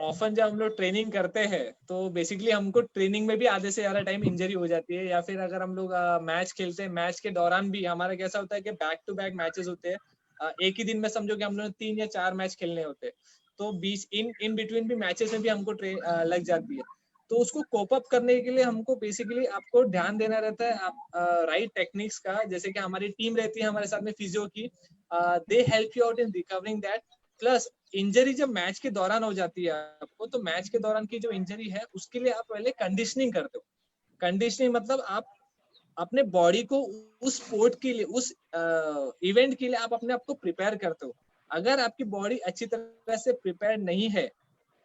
ऑफन जब हम लोग ट्रेनिंग करते हैं तो बेसिकली हमको ट्रेनिंग में भी आधे से ज्यादा टाइम इंजरी हो जाती है, या फिर अगर हम लोग मैच खेलते हैं, मैच के दौरान भी हमारा कैसा होता है कि बैक टू बैक मैचेस होते हैं। एक ही दिन में समझो कि हम लोग 3 या 4 मैच खेलने होते हैं, तो बीच इन बिटवीन भी मैचेस में भी हमको लग जाती है। तो उसको कोप अप करने के लिए हमको बेसिकली आपको ध्यान देना रहता है आप राइट टेक्निक्स का। जैसे कि हमारी टीम रहती है हमारे साथ में फिजियो की, they help you out in recovering that. Plus injury जब मैच के दौरान हो जाती है आपको, तो मैच के दौरान की जो इंजरी है उसके लिए आप पहले कंडीशनिंग करते हो। कंडीशनिंग मतलब आप अपने बॉडी को उस स्पोर्ट के लिए, उस इवेंट के लिए आप अपने आप को प्रिपेयर करते हो। अगर आपकी बॉडी अच्छी तरह से प्रिपेयर नहीं है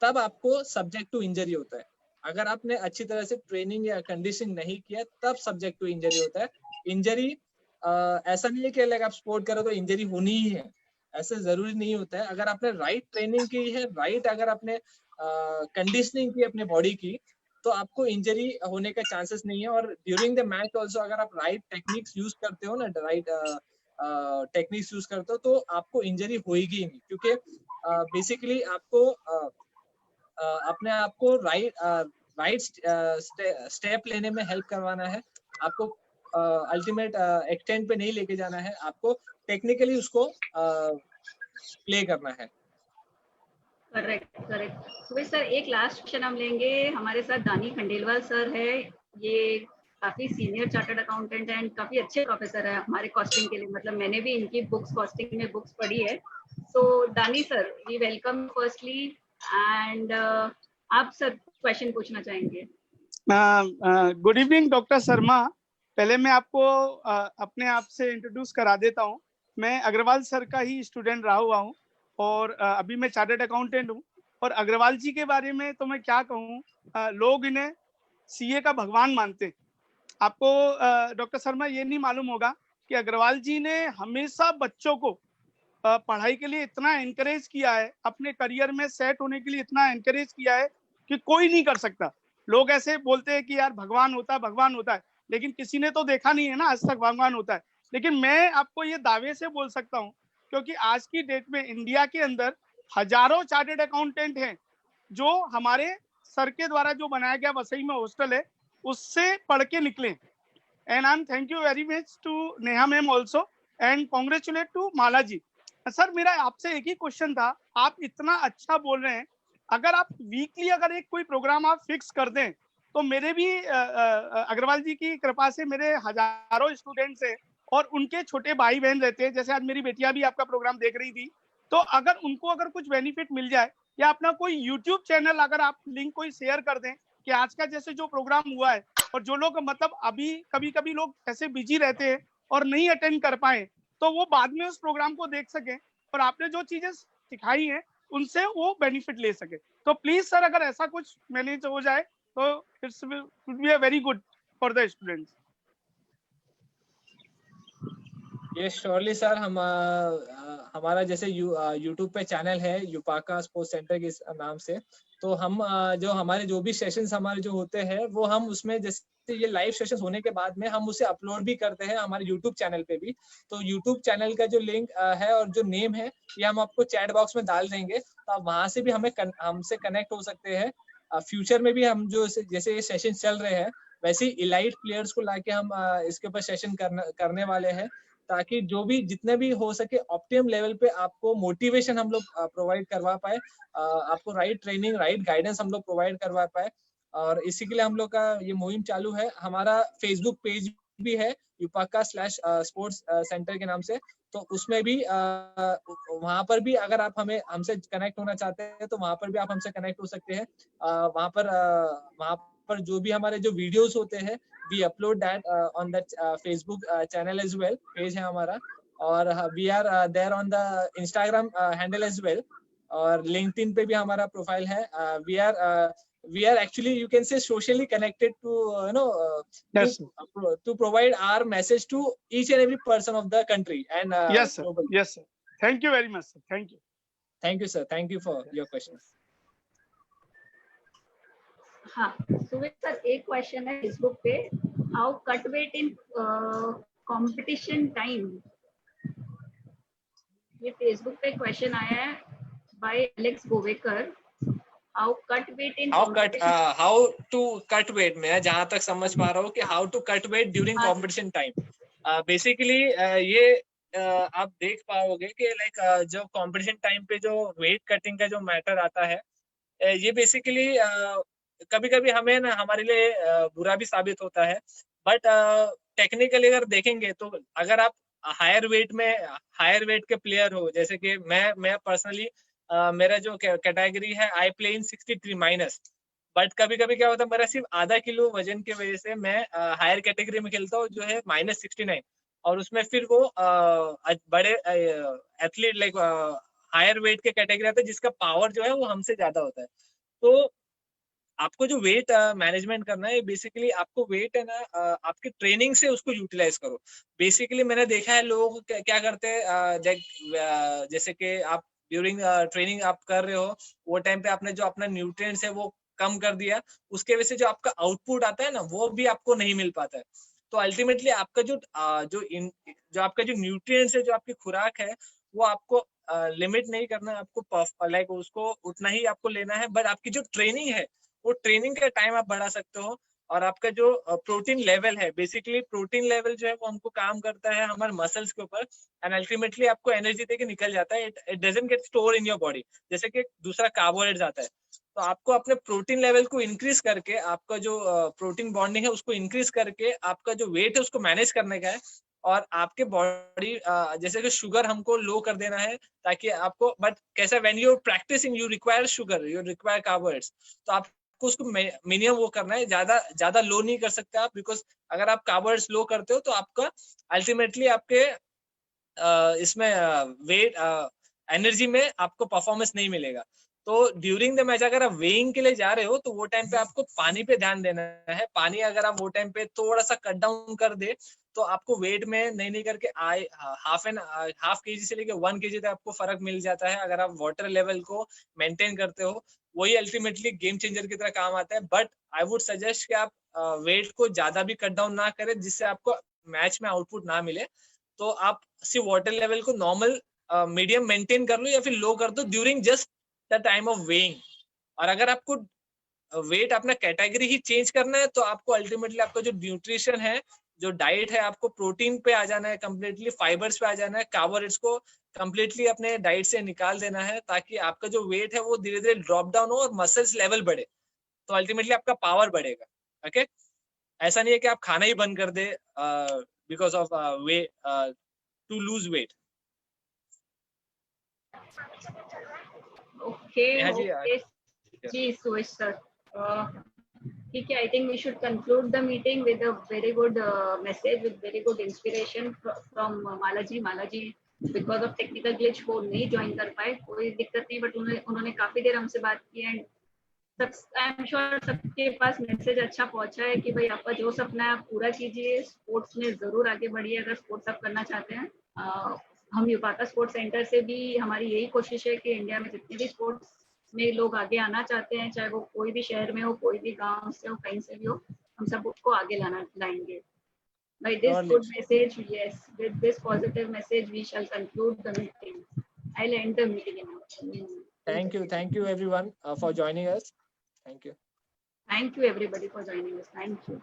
तब आपको सब्जेक्ट टू इंजरी होता है। अगर आपने अच्छी तरह से ट्रेनिंग या कंडीशनिंग नहीं किया तब सब्जेक्ट टू इंजरी होता है। इंजरी ऐसा नहीं है कि लाइक आप स्पोर्ट करो तो इंजरी होनी ही है, ऐसे जरूरी नहीं होता है। अगर आपने राइट ट्रेनिंग की है, राइट अगर आपने कंडीशनिंग की अपने बॉडी की, तो आपको इंजरी होने का चांसेस नहीं है। और ड्यूरिंग द मैच ऑल्सो अगर आप राइट टेक्निक्स यूज करते हो ना, राइट टेक्निक्स यूज करते हो, तो आपको इंजरी होगी नहीं, क्योंकि बेसिकली आपको अपने आप को राइट स्टेप लेने में हेल्प करवाना है। आपको अल्टीमेट एक्सटेंट पे नहीं लेके जाना है, आपको टेक्निकली उसको प्ले करना है। Correct correct. सुरेश सर, एक लास्ट क्वेश्चन हम लेंगे। हमारे साथ दानी खंडेलवाल सर है, ये काफी सीनियर चार्टर्ड अकाउंटेंट है एंड काफी अच्छे प्रोफेसर है हमारे कॉस्टिंग के लिए, मतलब मैंने भी इनकी बुक्स कॉस्टिंग में बुक्स पढ़ी है। So Dani sir, we welcome firstly and आप सर क्वेश्चन पूछना चाहेंगे? Good evening doctor Sharma. पहले मैं आपको अपने आप से इंट्रोड्यूस करा देता हूँ। मैं अग्रवाल सर का ही स्टूडेंट रहा हुआ हूँ और अभी मैं चार्टर्ड अकाउंटेंट हूँ। और अग्रवाल जी के बारे में तो मैं क्या कहूँ, लोग इन्हें सीए का भगवान मानते हैं। आपको डॉक्टर शर्मा ये नहीं मालूम होगा कि अग्रवाल जी ने हमेशा बच्चों को पढ़ाई के लिए इतना एनकरेज किया है, अपने करियर में सेट होने के लिए इतना एनकरेज किया है कि कोई नहीं कर सकता। लोग ऐसे बोलते हैं कि यार भगवान होता है, भगवान होता है, लेकिन किसी ने तो देखा नहीं है ना आज तक भगवान होता है। लेकिन मैं आपको ये दावे से बोल सकता हूँ, क्योंकि आज की डेट में इंडिया के अंदर हजारों चार्टर्ड अकाउंटेंट हैं जो हमारे सर के द्वारा जो बनाया गया वसई में हॉस्टल है उससे पढ़ के निकले। And I am thank you very much to Neha ma'am also and congratulate to Mala ji. Sir मेरा आपसे एक ही क्वेश्चन था, आप इतना अच्छा बोल रहे हैं, अगर आप वीकली अगर एक कोई प्रोग्राम आप फिक्स कर दें तो मेरे भी अग्रवाल जी की कृपा से मेरे हजारों स्टूडेंट्स हैं और उनके छोटे भाई बहन रहते हैं, जैसे आज मेरी बेटियां भी आपका प्रोग्राम देख रही थी, तो अगर उनको अगर कुछ बेनिफिट मिल जाए या अपना कोई यूट्यूब चैनल अगर आप लिंक कोई शेयर कर दें कि आज का जैसे जो प्रोग्राम हुआ है, और जो लोग मतलब अभी कभी कभी लोग ऐसे बिजी रहते हैं और नहीं अटेंड कर पाए, तो वो बाद में उस प्रोग्राम को देख सके और आपने जो चीजें सिखाई हैं उनसे वो बेनिफिट ले सके। तो प्लीज सर अगर ऐसा कुछ मैनेज हो जाए तो it's would be a very good for the students. ये श्योरली सर, हम हमारा जैसे यूट्यूब पे चैनल है यूपाका स्पोर्ट्स सेंटर के नाम से, तो हम जो हमारे जो भी सेशंस हमारे जो होते हैं वो हम उसमें जैसे ये लाइव सेशंस होने के बाद में हम उसे अपलोड भी करते हैं हमारे यूट्यूब चैनल पे भी। तो यूट्यूब चैनल का जो लिंक है और जो नेम है ये हम आपको चैट बॉक्स में डाल देंगे, तो आप वहां से भी हमसे कनेक्ट हो सकते हैं। फ्यूचर में भी हम जो जैसे ये सेशन चल रहे हैं वैसे ही इलाइट प्लेयर्स को लाके हम इसके ऊपर सेशन करने वाले हैं, ताकि जो भी जितने भी हो सके ऑप्टिमम लेवल पे आपको मोटिवेशन हम लोग प्रोवाइड करवा पाए, आपको राइट ट्रेनिंग राइट गाइडेंस हम लोग प्रोवाइड करवा पाए। और इसी के लिए हम लोग का ये मुहिम चालू है। हमारा फेसबुक पेज भी है यूपाका/स्पोर्ट्स सेंटर के नाम से, तो उसमें भी वहां पर भी अगर आप हमसे कनेक्ट होना चाहते हैं तो वहां पर भी आप हमसे कनेक्ट हो सकते हैं। वहां पर जो भी हमारे जो वीडियोस होते हैं we upload that on that Facebook channel as well, page है हमारा, और we are there on the Instagram handle as well, और LinkedIn पे भी हमारा प्रोफाइल है। we are actually you can say socially connected to yes to provide our message to each and every person of the country and yes sir globally. yes sir thank you very much sir thank you sir, thank you for your questions. हाँ सुवेश sir, एक question है Facebook पे, how cut weight in competition time. ये Facebook पे question आया है by Alex Govekar, how cut weight in how to cut weight. मैं जहां तक समझ पा रहा हूँ कि how to cut weight during competition time. Basically ये आप देख पाओगे कि लाइक जो कंपटीशन टाइम पे जो वेट कटिंग का जो मैटर आता है, ये बेसिकली कभी कभी हमें ना हमारे लिए बुरा भी साबित होता है, बट टेक्निकली अगर देखेंगे तो अगर आप हायर वेट के प्लेयर हो, जैसे कि मैं पर्सनली मेरा जो कैटेगरी है I play in 63 minus, but कभी कभी क्या होता है मेरा सिर्फ आधा किलो वजन की वजह से मैं हायर कैटेगरी में खेलता हूँ जो है -69, और उसमें फिर वो बड़े एथलीट लाइक हायर वेट के कैटेगरी आता है जिसका पावर जो है वो हमसे ज्यादा होता है। तो आपको जो वेट मैनेजमेंट करना है, बेसिकली आपको वेट है ना आपकी ट्रेनिंग से उसको यूटिलाइज करो। बेसिकली मैंने देखा है लोग क्या करते हैं, जैसे कि आप ड्यूरिंग ट्रेनिंग आप कर रहे हो, वो टाइम पे आपने जो अपना न्यूट्रिएंट्स है वो कम कर दिया, उसके वजह से जो आपका आउटपुट आता है ना वो भी आपको नहीं मिल पाता है। तो अल्टीमेटली आपका जो आपका जो न्यूट्रिएंट्स है, जो आपकी खुराक है, वो आपको लिमिट नहीं करना है, आपको लाइक उसको उतना ही आपको लेना है, बट आपकी जो ट्रेनिंग है वो ट्रेनिंग का टाइम आप बढ़ा सकते हो। और आपका जो प्रोटीन लेवल है, बेसिकली प्रोटीन लेवल जो है वो हमको काम करता है हमारे मसल्स के ऊपर, एंड अल्टीमेटली आपको एनर्जी देके निकल जाता है। It doesn't get store in your body, जैसे कि दूसरा कार्बोहाइड्रेट आता है। तो आपको अपने प्रोटीन लेवल को इंक्रीज करके, आपका जो प्रोटीन बॉन्डिंग है उसको इंक्रीज करके आपका जो वेट है उसको मैनेज करने का है। और आपके बॉडी जैसे कि शुगर हमको लो कर देना है, ताकि आपको, बट कैसा, when you practising you require sugar, you require carbohydrates, तो आप उसको मिनिमम वो करना है, ज्यादा लो नहीं कर सकते आप, बिकॉज अगर आप कार्बोहाइड्रेट्स लो करते हो तो आपका अल्टीमेटली आपके इसमें वेट एनर्जी में आपको परफॉर्मेंस नहीं मिलेगा। तो ड्यूरिंग द मैच अगर आप वेइंग के लिए जा रहे हो तो वो टाइम पे आपको पानी पे ध्यान देना है। पानी अगर आप वो टाइम पे थोड़ा सा कट डाउन कर दे तो आपको वेट में नहीं करके हाफ केजी से लेके 1 केजी तक आपको फर्क मिल जाता है अगर आप वाटर लेवल को मेंटेन करते हो। वही अल्टीमेटली गेम चेंजर की तरह काम आता है। बट आई वुड सजेस्ट कि आप वेट को ज्यादा भी कट डाउन ना करें जिससे आपको मैच में आउटपुट ना मिले। तो आप सिर्फ वाटर लेवल को नॉर्मल मीडियम मेंटेन कर लो या फिर लो कर दो during just the time of weighing. और अगर आपको वेट अपना कैटेगरी ही चेंज करना है तो आपको अल्टीमेटली आपका जो न्यूट्रिशन है, जो डाइट है, आपको प्रोटीन पे आ जाना है, कंप्लीटली फाइबर्स पे आ जाना है, कार्बोहाइड्रेट्स को कंप्लीटली अपने डाइट से निकाल देना है ताकि आपका जो वेट है वो धीरे धीरे ड्रॉप डाउन हो और मसल्स लेवल बढ़े तो अल्टीमेटली आपका पावर बढ़ेगा। ओके, ऐसा नहीं है कि आप खाना ही बंद कर दे because of way to lose weight. Okay Neha ji, okay जी सुरेश सर, ठीक है। I think we should conclude the meeting with a very good message, with very good inspiration from Mala ji. Mala ji because of technical glitch वो नहीं ज्वाइन कर पाए, कोई दिक्कत नहीं, बट उन्होंने काफी देर हमसे बात की एंड आई एम श्योर सबके पास मैसेज अच्छा पहुंचा है कि भाई आपका जो सपना है आप पूरा कीजिए, स्पोर्ट्स में जरूर आगे बढ़िए अगर स्पोर्ट्स आप करना चाहते हैं। हम यूपाका स्पोर्ट्स सेंटर से भी हमारी यही कोशिश है कि इंडिया में जितने भी स्पोर्ट्स में लोग आगे आना चाहते हैं, चाहे वो कोई भी शहर में हो, कोई भी गांव से हो, कहीं से भी हो, हम सबको आगे लाएंगे। By this good message, yes, with this positive message, we shall conclude the meeting. I'll end the meeting now. Thank you everyone for joining us. Thank you. Thank you everybody for joining us. Thank you.